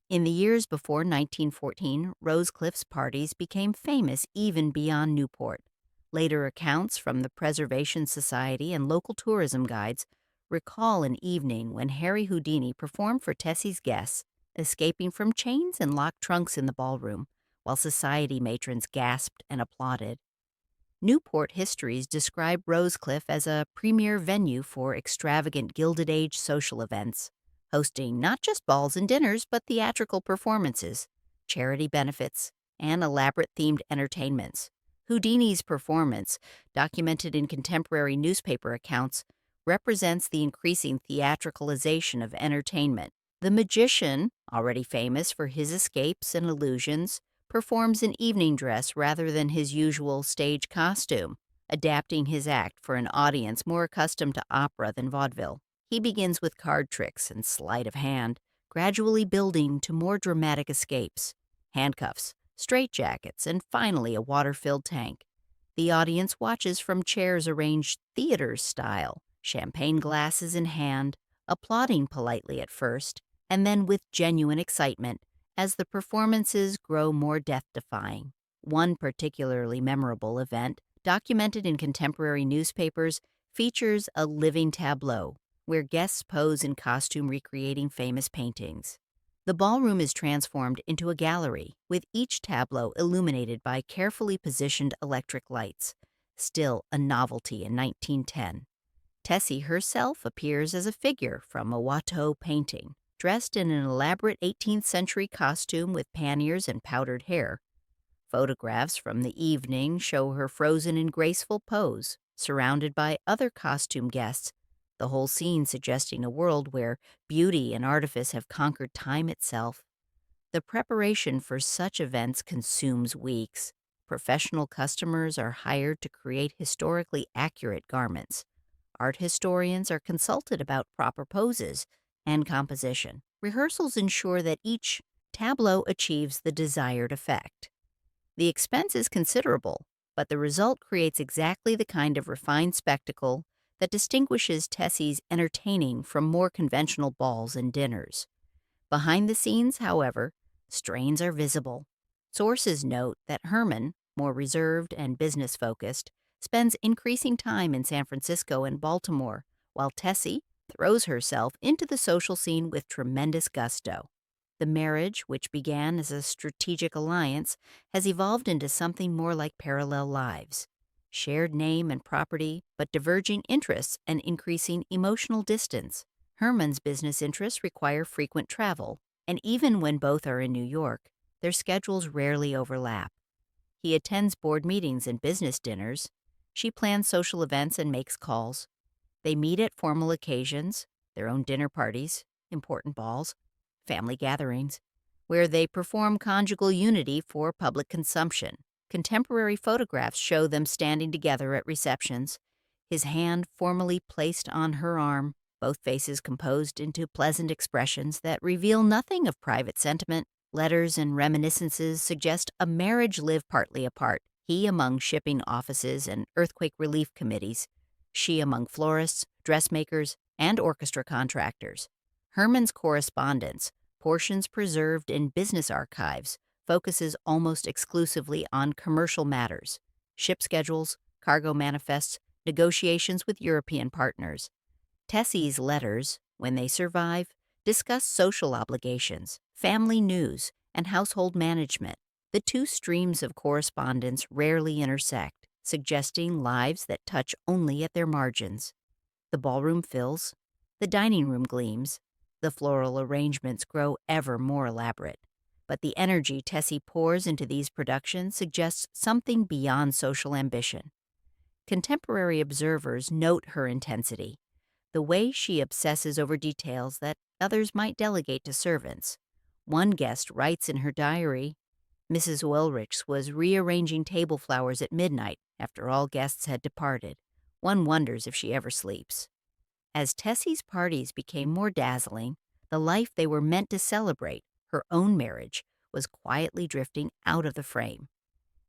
In the years before 1914, Rosecliff's parties became famous even beyond Newport. Later accounts from the Preservation Society and local tourism guides recall an evening when Harry Houdini performed for Tessie's guests, escaping from chains and locked trunks in the ballroom, while society matrons gasped and applauded. Newport histories describe Rosecliff as a premier venue for extravagant Gilded Age social events, hosting not just balls and dinners but theatrical performances, charity benefits, and elaborate themed entertainments. Houdini's performance, documented in contemporary newspaper accounts, represents the increasing theatricalization of entertainment. The magician, already famous for his escapes and illusions, performs in evening dress rather than his usual stage costume, adapting his act for an audience more accustomed to opera than vaudeville. He begins with card tricks and sleight of hand, gradually building to more dramatic escapes, handcuffs, straitjackets, and finally a water-filled tank. The audience watches from chairs arranged theater style, champagne glasses in hand, applauding politely at first, and then with genuine excitement as the performances grow more death-defying. One particularly memorable event, documented in contemporary newspapers, features a living tableau where guests pose in costume recreating famous paintings. The ballroom is transformed into a gallery, with each tableau illuminated by carefully positioned electric lights, still a novelty in 1910. Tessie herself appears as a figure from a Watteau painting, dressed in an elaborate 18th century costume with panniers and powdered hair. Photographs from the evening show her frozen in graceful pose, surrounded by other costume guests, the whole scene suggesting a world where beauty and artifice have conquered time itself. The preparation for such events consumes weeks. Professional customers are hired to create historically accurate garments. Art historians are consulted about proper poses and composition. Rehearsals ensure that each tableau achieves the desired effect. The expense is considerable, but the result creates exactly the kind of refined spectacle that distinguishes Tessie's entertaining from more conventional balls and dinners. Behind the scenes, however, strains are visible. Sources note that Herman, more reserved and business-focused, spends increasing time in San Francisco and Baltimore, while Tessie throws herself into the social scene with tremendous gusto. The marriage, which began as a strategic alliance, has evolved into something more like parallel lives. Shared name and property, but diverging interests and increasing emotional distance. Herman's business interests require frequent travel, and even when both are in New York, their schedules rarely overlap. He attends board meetings and business dinners. She plans social events and makes calls. They meet at formal occasions, their own dinner parties, important balls, family gatherings, where they perform conjugal unity for public consumption. Contemporary photographs show them standing together at receptions, his hand formally placed on her arm, both faces composed into pleasant expressions that reveal nothing of private sentiment. Letters and reminiscences suggest a marriage lived partly apart, he among shipping offices and earthquake relief committees, she among florists, dressmakers, and orchestra contractors. Herman's correspondence, portions preserved in business archives, focuses almost exclusively on commercial matters, ship schedules, cargo manifests, negotiations with European partners. Tessie's letters, when they survive, discuss social obligations, family news, and household management. The two streams of correspondence rarely intersect, suggesting lives that touch only at their margins. The ballroom fills, the dining room gleams, the floral arrangements grow ever more elaborate. But the energy Tessie pours into these productions suggests something beyond social ambition. Contemporary observers note her intensity, the way she obsesses over details that others might delegate to servants. One guest writes in her diary, Mrs. Oelrichs was rearranging table flowers at midnight after all guests had departed. One wonders if she ever sleeps. As Tessie's parties became more dazzling, the life they were meant to celebrate, her own marriage, was quietly drifting out of the frame.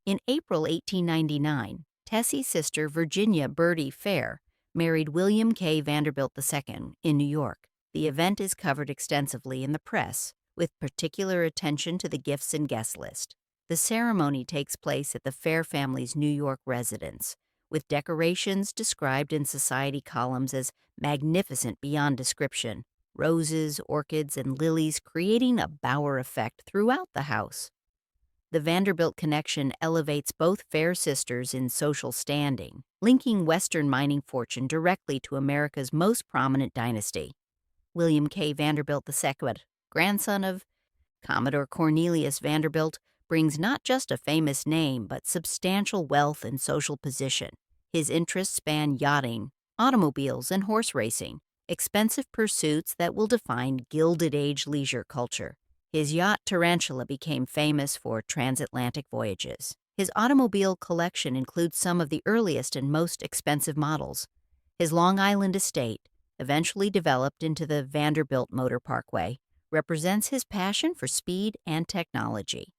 In April 1899, Tessie's sister Virginia Bertie Fair married William K. Vanderbilt II in New York. The event is covered extensively in the press, with particular attention to the gifts and guest list. The ceremony takes place at the Fair family's New York residence, with decorations described in society columns as magnificent beyond description, roses, orchids, and lilies creating a bower effect throughout the house. The Vanderbilt connection elevates both Fair sisters in social standing, linking Western mining fortune directly to America's most prominent dynasty. William K. Vanderbilt II, grandson of Commodore Cornelius Vanderbilt, brings not just a famous name but substantial wealth and social position. His interests span yachting, automobiles, and horse racing, expensive pursuits that will define Gilded Age leisure culture. His yacht Tarantula became famous for transatlantic voyages. His automobile collection includes some of the earliest and most expensive models. His Long Island estate, eventually developed into the Vanderbilt Motor Parkway, represents his passion for speed and technology.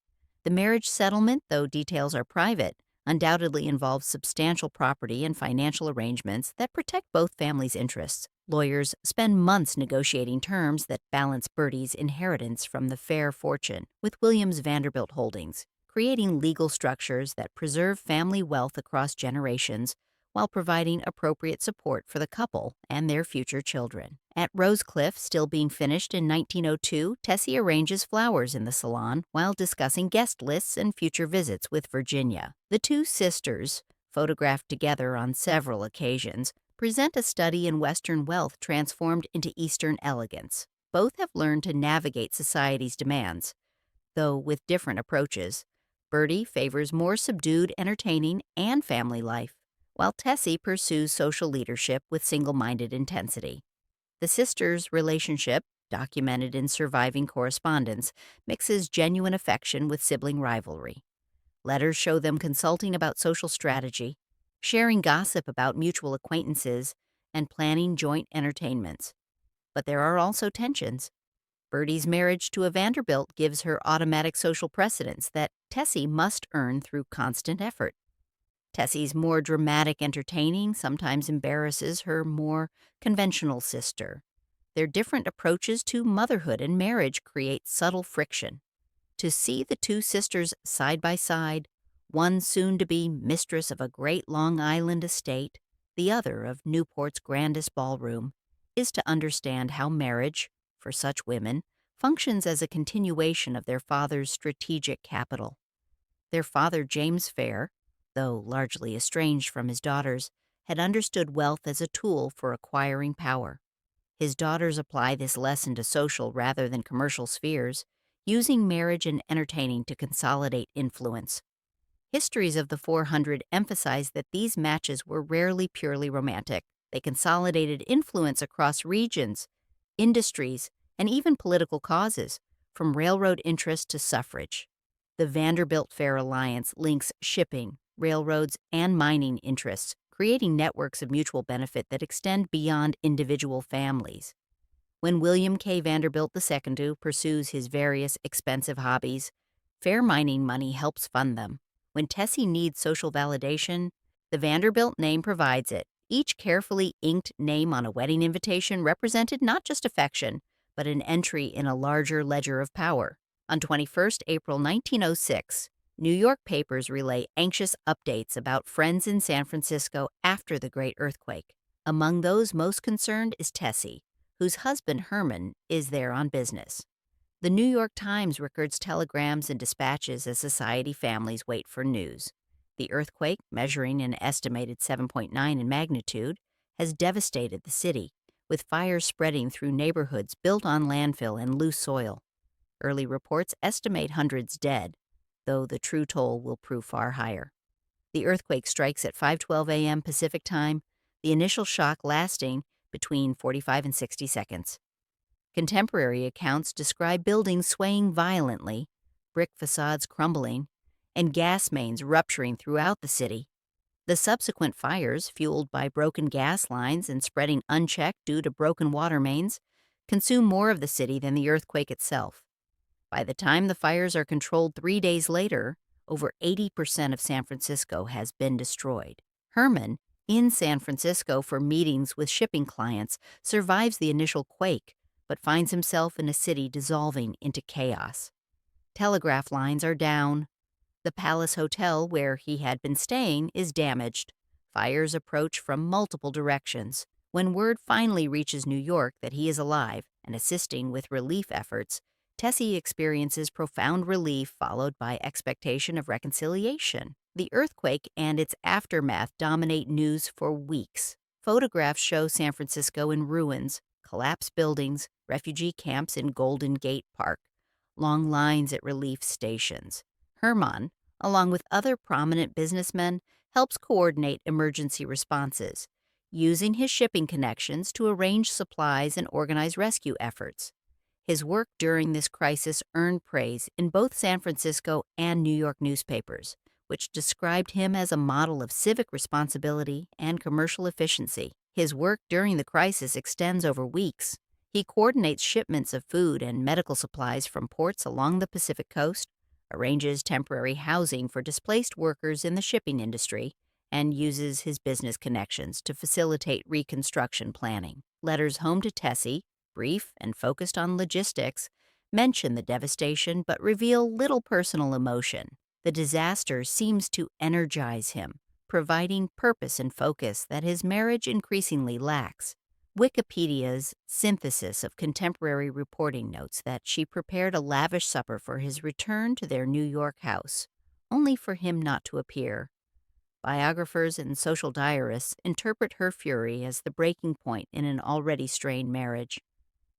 The marriage settlement, though details are private, undoubtedly involves substantial property and financial arrangements that protect both families' interests. Lawyers spend months negotiating terms that balance Bertie's inheritance from the Fair fortune with William's Vanderbilt holdings, creating legal structures that preserve family wealth across generations while providing appropriate support for the couple and their future children. At Rosecliff, still being finished in 1902, Tessie arranges flowers in the salon while discussing guest lists and future visits with Virginia. The two sisters, photographed together on several occasions, present a study in Western wealth transformed into Eastern elegance. Both have learned to navigate society's demands, though with different approaches. Bertie favors more subdued entertaining and family life, while Tessie pursues social leadership with single-minded intensity. The sisters' relationship, documented in surviving correspondence, mixes genuine affection with sibling rivalry. Letters show them consulting about social strategy, sharing gossip about mutual acquaintances, and planning joint entertainments. But there are also tensions. Bertie's marriage to a Vanderbilt gives her automatic social precedence that Tessie must earn through constant effort. Tessie's more dramatic entertaining sometimes embarrasses her more conventional sister. Their different approaches to motherhood and marriage create subtle friction. To see the two sisters side by side, one soon to be mistress of a great Long Island estate, the other of Newport's grandest ballroom, is to understand how marriage, for such women, functions as a continuation of their father's strategic capital. Their father, James Fair, though largely estranged from his daughters, had understood wealth as a tool for acquiring power. His daughters apply this lesson to social rather than commercial spheres, using marriage and entertaining to consolidate influence. Histories of the 400 emphasize that these matches were rarely purely romantic. They consolidated influence across regions, industries, and even political causes, from railroad interest to suffrage. The Vanderbilt Fair Alliance links shipping, railroads, and mining interests, creating networks of mutual benefit that extend beyond individual families. When William K. Vanderbilt II pursues his various expensive hobbies, fair mining money helps fund them. When Tessie needs social validation, the Vanderbilt name provides it. Each carefully inked name on a wedding invitation represented not just affection, but an entry in a larger ledger of power. On 21st April 1906, New York papers relay anxious updates about friends in San Francisco after the Great Earthquake. Among those most concerned is Tessie, whose husband Herman is there on business. The New York Times records telegrams and dispatches as society families wait for news. The earthquake, measuring an estimated 7.9 in magnitude, has devastated the city, with fires spreading through neighborhoods built on landfill and loose soil. Early reports estimate hundreds dead, though the true toll will prove far higher. The earthquake strikes at 5:12 a.m. Pacific Time, the initial shock lasting between 45 and 60 seconds. Contemporary accounts describe buildings swaying violently, brick facades crumbling, and gas mains rupturing throughout the city. The subsequent fires, fueled by broken gas lines and spreading unchecked due to broken water mains, consume more of the city than the earthquake itself. By the time the fires are controlled 3 days later, over 80% of San Francisco has been destroyed. Herman, in San Francisco for meetings with shipping clients, survives the initial quake, but finds himself in a city dissolving into chaos. Telegraph lines are down. The Palace Hotel, where he had been staying, is damaged. Fires approach from multiple directions. When word finally reaches New York that he is alive and assisting with relief efforts, Tessie experiences profound relief followed by expectation of reconciliation. The earthquake and its aftermath dominate news for weeks. Photographs show San Francisco in ruins, collapsed buildings, refugee camps in Golden Gate Park, long lines at relief stations. Herman, along with other prominent businessmen, helps coordinate emergency responses, using his shipping connections to arrange supplies and organize rescue efforts. His work during this crisis earned praise in both San Francisco and New York newspapers, which described him as a model of civic responsibility and commercial efficiency. His work during the crisis extends over weeks. He coordinates shipments of food and medical supplies from ports along the Pacific coast, arranges temporary housing for displaced workers in the shipping industry, and uses his business connections to facilitate reconstruction planning. Letters home to Tessie, brief and focused on logistics, mention the devastation but reveal little personal emotion. The disaster seems to energize him, providing purpose and focus that his marriage increasingly lacks. Wikipedia's synthesis of contemporary reporting notes that she prepared a lavish supper for his return to their New York house, only for him not to appear. Biographers and social diarists interpret her fury as the breaking point in an already strained marriage.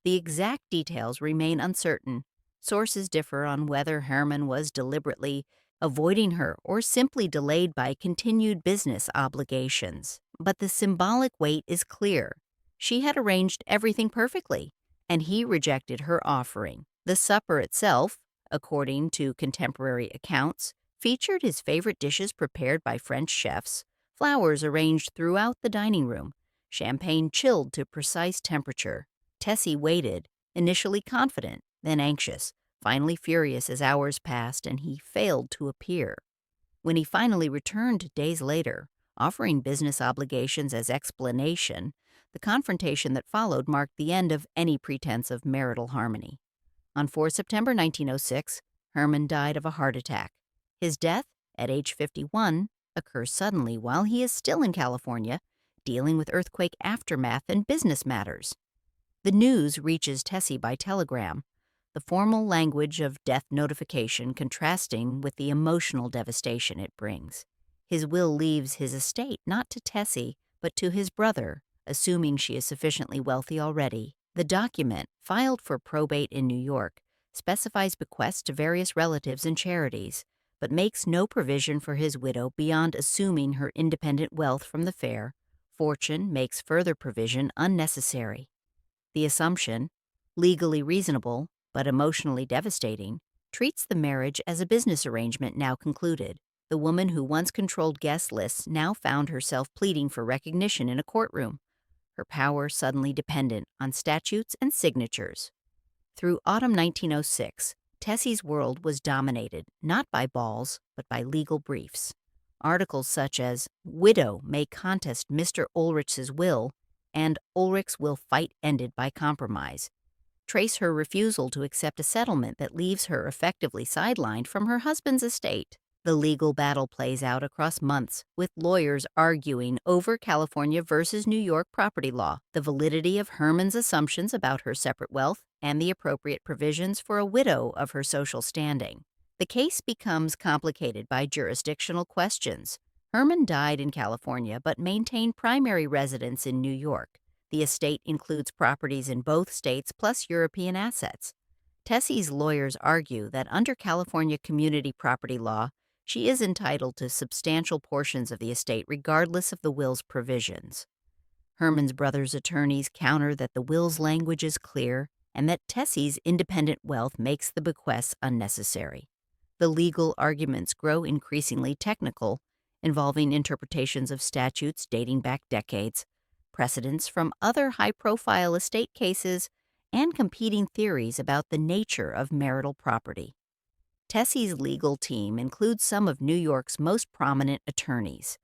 The exact details remain uncertain. Sources differ on whether Herman was deliberately avoiding her or simply delayed by continued business obligations. But the symbolic weight is clear. She had arranged everything perfectly, and he rejected her offering. The supper itself, according to contemporary accounts, featured his favorite dishes prepared by French chefs, flowers arranged throughout the dining room, champagne chilled to precise temperature. Tessie waited, initially confident, then anxious, finally furious as hours passed and he failed to appear. When he finally returned days later, offering business obligations as explanation, the confrontation that followed marked the end of any pretense of marital harmony. On 4 September 1906, Herman died of a heart attack. His death, at age 51, occurs suddenly while he is still in California, dealing with earthquake aftermath and business matters. The news reaches Tessie by telegram, the formal language of death notification contrasting with the emotional devastation it brings. His will leaves his estate not to Tessie, but to his brother, assuming she is sufficiently wealthy already. The document, filed for probate in New York, specifies bequests to various relatives and charities, but makes no provision for his widow beyond assuming her independent wealth from the fair. Fortune makes further provision unnecessary. The assumption, legally reasonable but emotionally devastating, treats the marriage as a business arrangement now concluded. The woman who once controlled guest lists now found herself pleading for recognition in a courtroom, her power suddenly dependent on statutes and signatures. Through autumn 1906, Tessie's world was dominated not by balls, but by legal briefs. Articles such as "Widow may contest Mr. Oelrichs' will" and "Oelrichs will fight ended by compromise" trace her refusal to accept a settlement that leaves her effectively sidelined from her husband's estate. The legal battle plays out across months, with lawyers arguing over California versus New York property law, the validity of Herman's assumptions about her separate wealth, and the appropriate provisions for a widow of her social standing. The case becomes complicated by jurisdictional questions. Herman died in California but maintained primary residence in New York. The estate includes properties in both states plus European assets. Tessie's lawyers argue that under California community property law, she is entitled to substantial portions of the estate regardless of the will's provisions. Herman's brother's attorneys counter that the will's language is clear and that Tessie's independent wealth makes the bequests unnecessary. The legal arguments grow increasingly technical, involving interpretations of statutes dating back decades, precedents from other high-profile estate cases, and competing theories about the nature of marital property. Tessie's legal team includes some of New York's most prominent attorneys,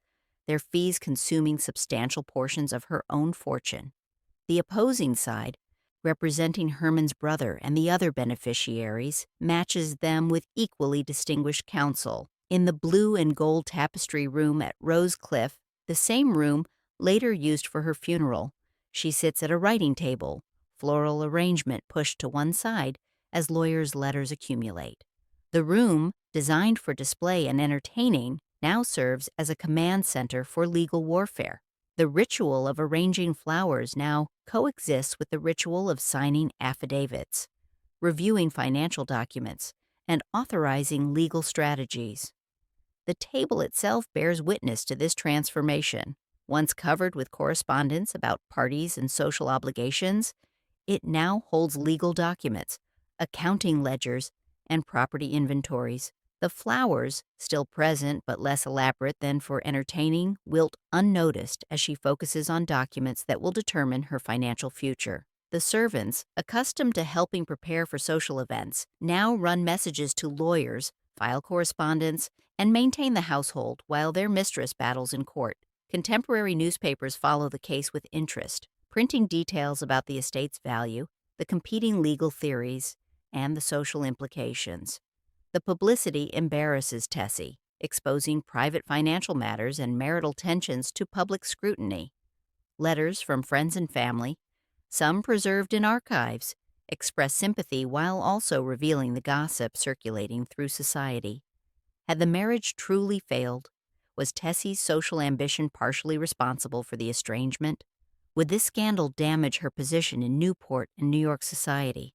their fees consuming substantial portions of her own fortune. The opposing side, representing Herman's brother and the other beneficiaries, matches them with equally distinguished counsel. In the blue and gold tapestry room at Rosecliff, the same room later used for her funeral, she sits at a writing table, floral arrangement pushed to one side as lawyers' letters accumulate. The room, designed for display and entertaining, now serves as a command center for legal warfare. The ritual of arranging flowers now coexists with the ritual of signing affidavits, reviewing financial documents, and authorizing legal strategies. The table itself bears witness to this transformation. Once covered with correspondence about parties and social obligations, it now holds legal documents, accounting ledgers, and property inventories. The flowers, still present but less elaborate than for entertaining, wilt unnoticed as she focuses on documents that will determine her financial future. The servants, accustomed to helping prepare for social events, now run messages to lawyers, file correspondence, and maintain the household while their mistress battles in court. Contemporary newspapers follow the case with interest, printing details about the estate's value, the competing legal theories, and the social implications. The publicity embarrasses Tessie, exposing private financial matters and marital tensions to public scrutiny. Letters from friends and family, some preserved in archives, express sympathy while also revealing the gossip circulating through society. Had the marriage truly failed? Was Tessie's social ambition partially responsible for the estrangement? Would this scandal damage her position in Newport and New York society?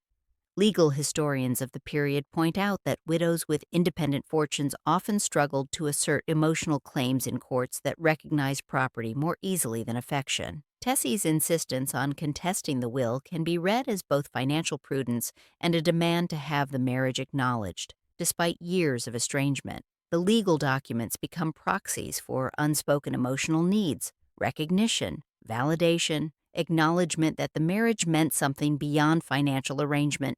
Legal historians of the period point out that widows with independent fortunes often struggled to assert emotional claims in courts that recognize property more easily than affection. Tessie's insistence on contesting the will can be read as both financial prudence and a demand to have the marriage acknowledged, despite years of estrangement. The legal documents become proxies for unspoken emotional needs, recognition, validation, acknowledgement that the marriage meant something beyond financial arrangement.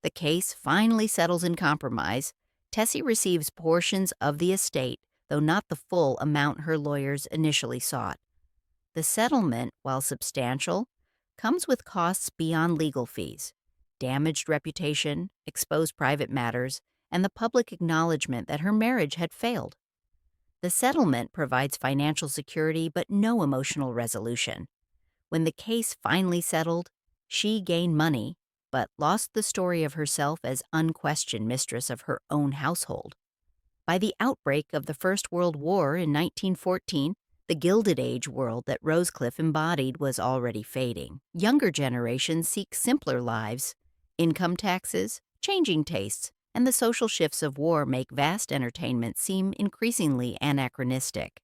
The case finally settles in compromise. Tessie receives portions of the estate, though not the full amount her lawyers initially sought. The settlement, while substantial, comes with costs beyond legal fees, damaged reputation, exposed private matters, and the public acknowledgement that her marriage had failed. The settlement provides financial security but no emotional resolution. When the case finally settled, she gained money, but lost the story of herself as unquestioned mistress of her own household. By the outbreak of the First World War in 1914, the Gilded Age world that Rosecliff embodied was already fading. Younger generations seek simpler lives, income taxes, changing tastes, and the social shifts of war make vast entertainment seem increasingly anachronistic.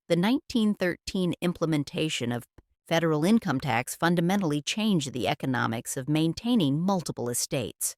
The 1913 implementation of federal income tax fundamentally changed the economics of maintaining multiple estates.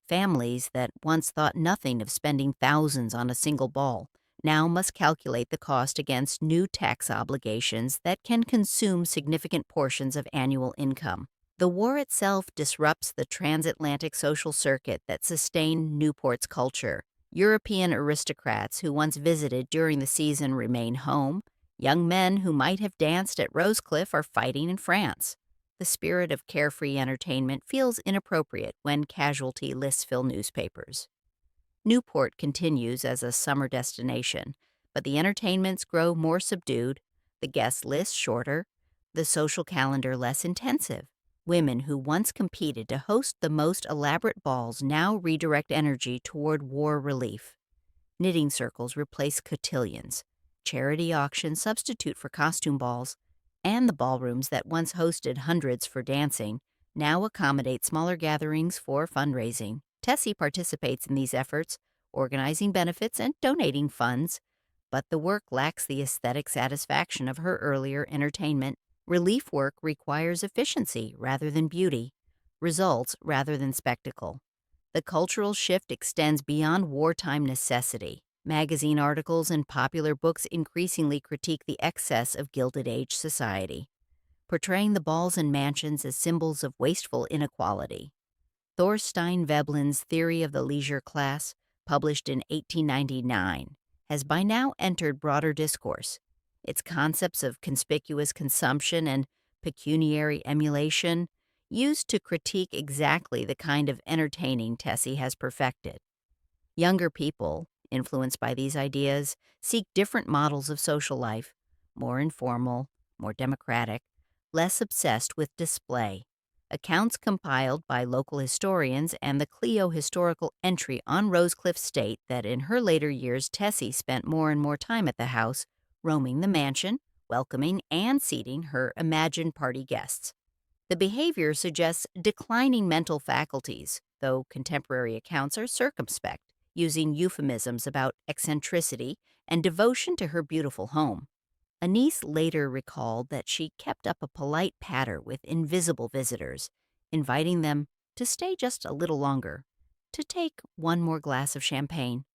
Families that once thought nothing of spending thousands on a single ball now must calculate the cost against new tax obligations that can consume significant portions of annual income. The war itself disrupts the transatlantic social circuit that sustained Newport's culture. European aristocrats who once visited during the season remain home. Young men who might have danced at Rosecliff are fighting in France. The spirit of carefree entertainment feels inappropriate when casualty lists fill newspapers. Newport continues as a summer destination, but the entertainments grow more subdued, the guest list shorter, the social calendar less intensive. Women who once competed to host the most elaborate balls now redirect energy toward war relief. Knitting circles replace cotillions. Charity auctions substitute for costume balls, and the ballrooms that once hosted hundreds for dancing now accommodate smaller gatherings for fundraising. Tessie participates in these efforts, organizing benefits and donating funds, but the work lacks the aesthetic satisfaction of her earlier entertainment. Relief work requires efficiency rather than beauty, results rather than spectacle. The cultural shift extends beyond wartime necessity. Magazine articles and popular books increasingly critique the excess of Gilded Age society, portraying the balls and mansions as symbols of wasteful inequality. Thorstein Veblen's Theory of the Leisure Class, published in 1899, has by now entered broader discourse. Its concepts of conspicuous consumption and pecuniary emulation used to critique exactly the kind of entertaining Tessie has perfected. Younger people, influenced by these ideas, seek different models of social life, more informal, more democratic, less obsessed with display. Accounts compiled by local historians and the Clio historical entry on Rosecliff state that in her later years Tessie spent more and more time at the house, roaming the mansion, welcoming and seating her imagined party guests. The behavior suggests declining mental faculties, though contemporary accounts are circumspect, using euphemisms about eccentricity and devotion to her beautiful home. A niece later recalled that she kept up a polite patter with invisible visitors, inviting them to stay just a little longer, to take one more glass of champagne.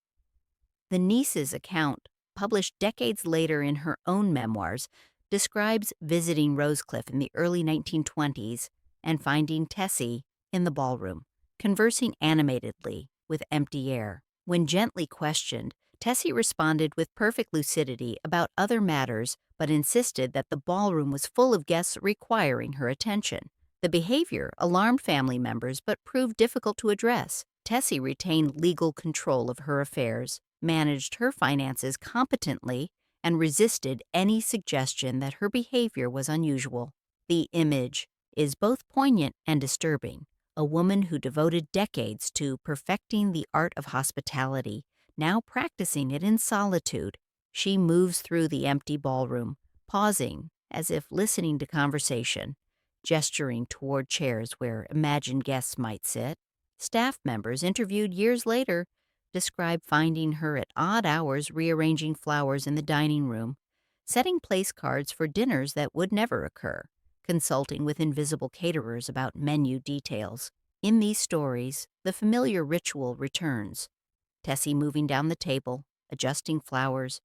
The niece's account, published decades later in her own memoirs, describes visiting Rosecliff in the early 1920s and finding Tessie in the ballroom, conversing animatedly with empty air. When gently questioned, Tessie responded with perfect lucidity about other matters, but insisted that the ballroom was full of guests requiring her attention. The behavior alarmed family members but proved difficult to address. Tessie retained legal control of her affairs, managed her finances competently, and resisted any suggestion that her behavior was unusual. The image is both poignant and disturbing. A woman who devoted decades to perfecting the art of hospitality, now practicing it in solitude. She moves through the empty ballroom, pausing as if listening to conversation, gesturing toward chairs where imagined guests might sit. Staff members interviewed years later describe finding her at odd hours rearranging flowers in the dining room, setting place cards for dinners that would never occur, consulting with invisible caterers about menu details. In these stories, the familiar ritual returns. Tessie moving down the table, adjusting flowers,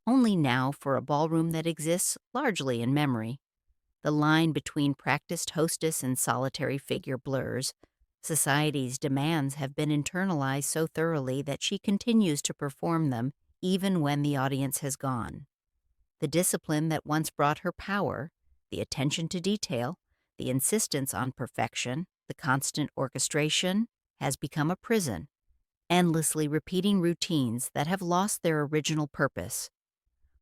only now for a ballroom that exists largely in memory. The line between practiced hostess and solitary figure blurs. Society's demands have been internalized so thoroughly that she continues to perform them even when the audience has gone. The discipline that once brought her power, the attention to detail, the insistence on perfection, the constant orchestration, has become a prison, endlessly repeating routines that have lost their original purpose.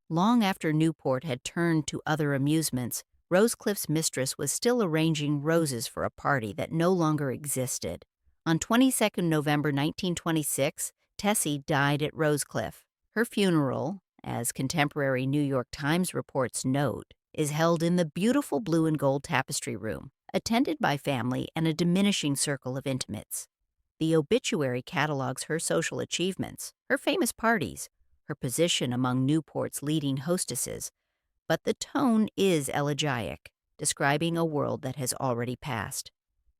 Long after Newport had turned to other amusements, Rosecliff's mistress was still arranging roses for a party that no longer existed. On 22 November 1926, Tessie died at Rosecliff. Her funeral, as contemporary New York Times reports note, is held in the beautiful blue and gold tapestry room, attended by family and a diminishing circle of intimates. The obituary catalogs her social achievements, her famous parties, her position among Newport's leading hostesses, but the tone is elegiac, describing a world that has already passed.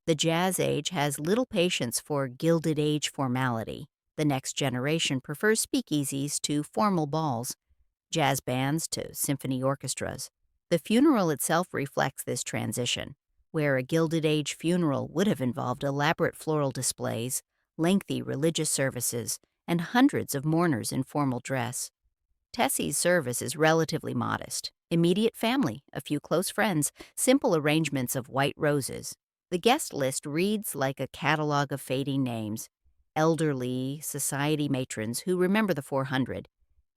The jazz age has little patience for Gilded Age formality. The next generation prefers speakeasies to formal balls, jazz bands to symphony orchestras. The funeral itself reflects this transition, where a Gilded Age funeral would have involved elaborate floral displays, lengthy religious services, and hundreds of mourners in formal dress. Tessie's service is relatively modest. Immediate family, a few close friends, simple arrangements of white roses. The guest list reads like a catalog of fading names. Elderly society matrons who remember the 400,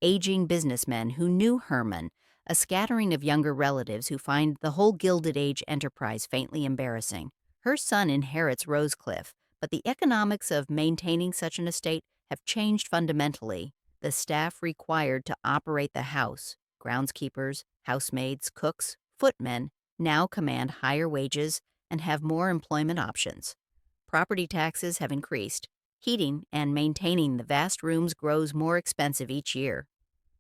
aging businessmen who knew Herman, a scattering of younger relatives who find the whole Gilded Age enterprise faintly embarrassing. Her son inherits Rosecliff, but the economics of maintaining such an estate have changed fundamentally. The staff required to operate the house, groundskeepers, housemaids, cooks, footmen, now command higher wages and have more employment options. Property taxes have increased. Heating and maintaining the vast rooms grows more expensive each year.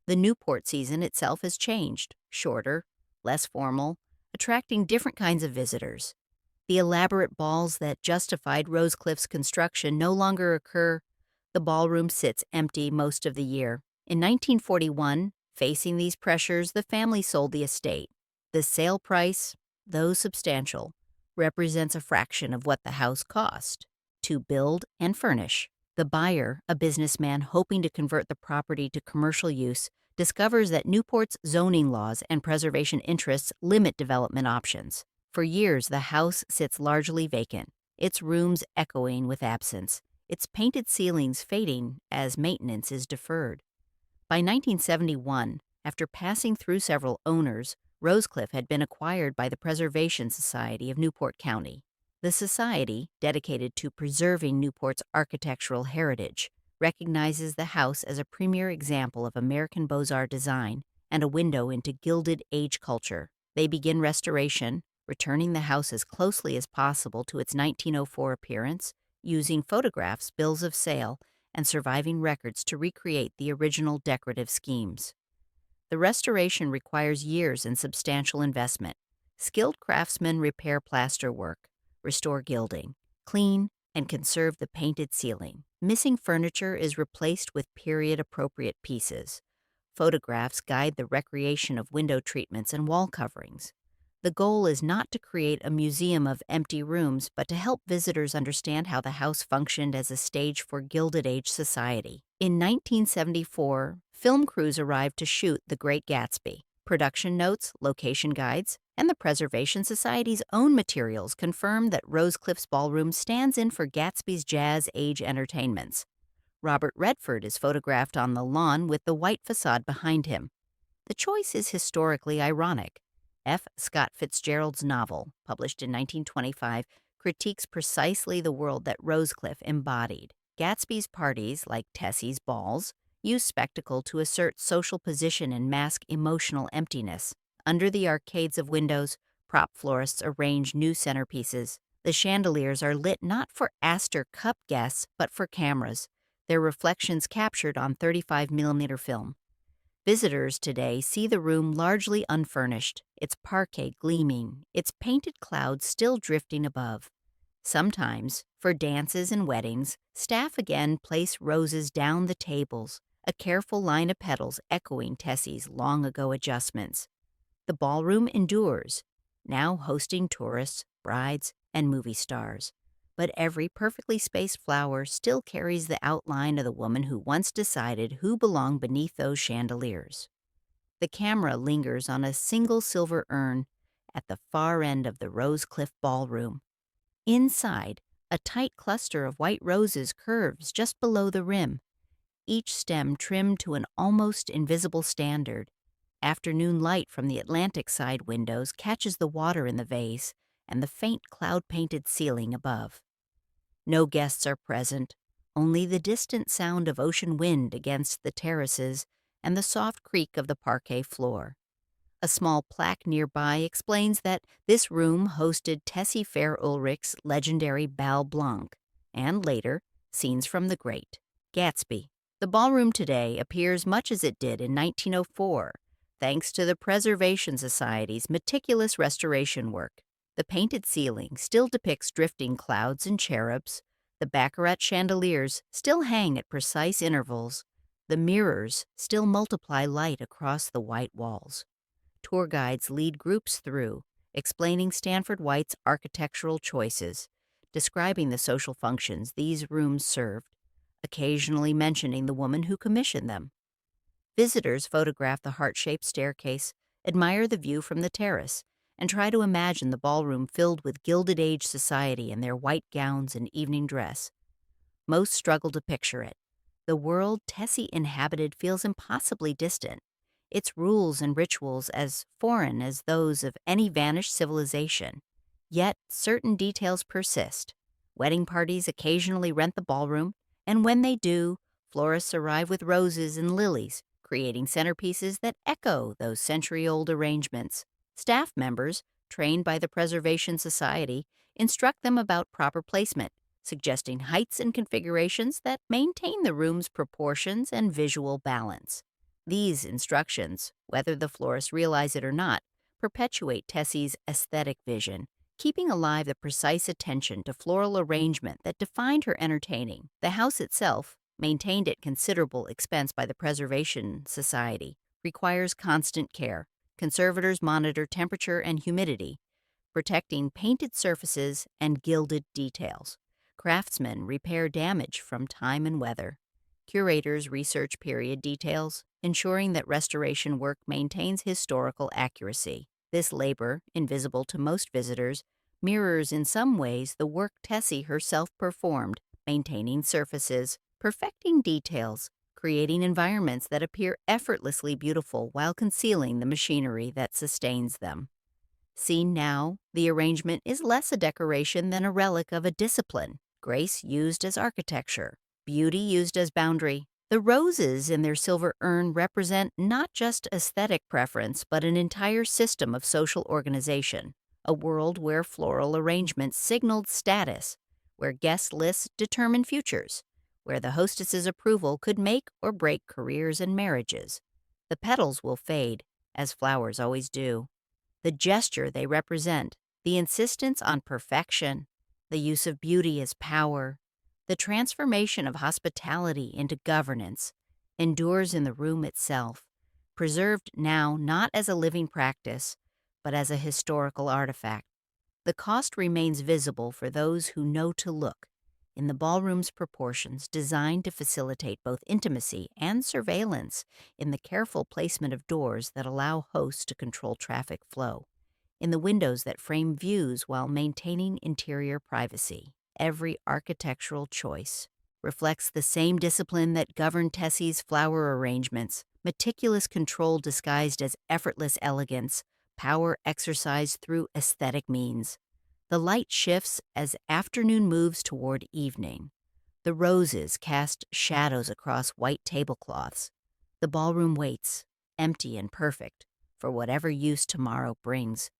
The Newport season itself has changed, shorter, less formal, attracting different kinds of visitors. The elaborate balls that justified Rosecliff's construction no longer occur. The ballroom sits empty most of the year. In 1941, facing these pressures, the family sold the estate. The sale price, though substantial, represents a fraction of what the house cost to build and furnish. The buyer, a businessman hoping to convert the property to commercial use, discovers that Newport's zoning laws and preservation interests limit development options. For years, the house sits largely vacant, its rooms echoing with absence, its painted ceilings fading as maintenance is deferred. By 1971, after passing through several owners, Rosecliff had been acquired by the Preservation Society of Newport County. The society, dedicated to preserving Newport's architectural heritage, recognizes the house as a premier example of American Beaux-Arts design and a window into Gilded Age culture. They begin restoration, returning the house as closely as possible to its 1904 appearance, using photographs, bills of sale, and surviving records to recreate the original decorative schemes. The restoration requires years and substantial investment. Skilled craftsmen repair plaster work, restore gilding, clean, and conserve the painted ceiling. Missing furniture is replaced with period-appropriate pieces. Photographs guide the recreation of window treatments and wall coverings. The goal is not to create a museum of empty rooms, but to help visitors understand how the house functioned as a stage for Gilded Age society. In 1974, film crews arrived to shoot The Great Gatsby. Production notes, location guides, and the Preservation Society's own materials confirm that Rosecliff's ballroom stands in for Gatsby's jazz age entertainments. Robert Redford is photographed on the lawn with the white facade behind him. The choice is historically ironic. F. Scott Fitzgerald's novel, published in 1925, critiques precisely the world that Rosecliff embodied. Gatsby's parties, like Tessie's balls, use spectacle to assert social position and mask emotional emptiness. Under the arcades of windows, prop florists arrange new centerpieces. The chandeliers are lit not for Astor Cup guests, but for cameras, their reflections captured on 35mm film. Visitors today see the room largely unfurnished, its parquet gleaming, its painted clouds still drifting above. Sometimes, for dances and weddings, staff again place roses down the tables, a careful line of petals echoing Tessie's long-ago adjustments. The ballroom endures, now hosting tourists, brides, and movie stars. But every perfectly spaced flower still carries the outline of the woman who once decided who belonged beneath those chandeliers. The camera lingers on a single silver urn at the far end of the Rosecliff ballroom. Inside, a tight cluster of white roses curves just below the rim, each stem trimmed to an almost invisible standard. Afternoon light from the Atlantic side windows catches the water in the vase and the faint cloud-painted ceiling above. No guests are present, only the distant sound of ocean wind against the terraces and the soft creak of the parquet floor. A small plaque nearby explains that this room hosted Tessie Fair Oelrichs' legendary Bal Blanc, and later, Scenes from the Great Gatsby. The ballroom today appears much as it did in 1904, thanks to the Preservation Society's meticulous restoration work. The painted ceiling still depicts drifting clouds and cherubs. The baccarat chandeliers still hang at precise intervals. The mirrors still multiply light across the white walls. Tour guides lead groups through, explaining Stanford White's architectural choices, describing the social functions these rooms served, occasionally mentioning the woman who commissioned them. Visitors photograph the heart-shaped staircase, admire the view from the terrace, and try to imagine the ballroom filled with Gilded Age society in their white gowns and evening dress. Most struggle to picture it. The world Tessie inhabited feels impossibly distant, its rules and rituals as foreign as those of any vanished civilization. Yet certain details persist. Wedding parties occasionally rent the ballroom, and when they do, florists arrive with roses and lilies, creating centerpieces that echo those century-old arrangements. Staff members, trained by the Preservation Society, instruct them about proper placement, suggesting heights and configurations that maintain the room's proportions and visual balance. These instructions, whether the florists realize it or not, perpetuate Tessie's aesthetic vision, keeping alive the precise attention to floral arrangement that defined her entertaining. The house itself, maintained at considerable expense by the Preservation Society, requires constant care. Conservators monitor temperature and humidity, protecting painted surfaces and gilded details. Craftsmen repair damage from time and weather. Curators research period details, ensuring that restoration work maintains historical accuracy. This labor, invisible to most visitors, mirrors in some ways the work Tessie herself performed, maintaining surfaces, perfecting details, creating environments that appear effortlessly beautiful while concealing the machinery that sustains them. Seen now, the arrangement is less a decoration than a relic of a discipline, grace used as architecture, beauty used as boundary. The roses in their silver urn represent not just aesthetic preference, but an entire system of social organization, a world where floral arrangements signaled status, where guest lists determined futures, where the hostess's approval could make or break careers and marriages. The petals will fade, as flowers always do. The gesture they represent, the insistence on perfection, the use of beauty as power, the transformation of hospitality into governance, endures in the room itself, preserved now not as a living practice, but as a historical artifact. The cost remains visible for those who know to look, in the ballroom's proportions designed to facilitate both intimacy and surveillance, in the careful placement of doors that allow hosts to control traffic flow, in the windows that frame views while maintaining interior privacy. Every architectural choice reflects the same discipline that governed Tessie's flower arrangements, meticulous control disguised as effortless elegance, power exercised through aesthetic means. The light shifts as afternoon moves toward evening. The roses cast shadows across white tablecloths. The ballroom waits, empty and perfect, for whatever use tomorrow brings.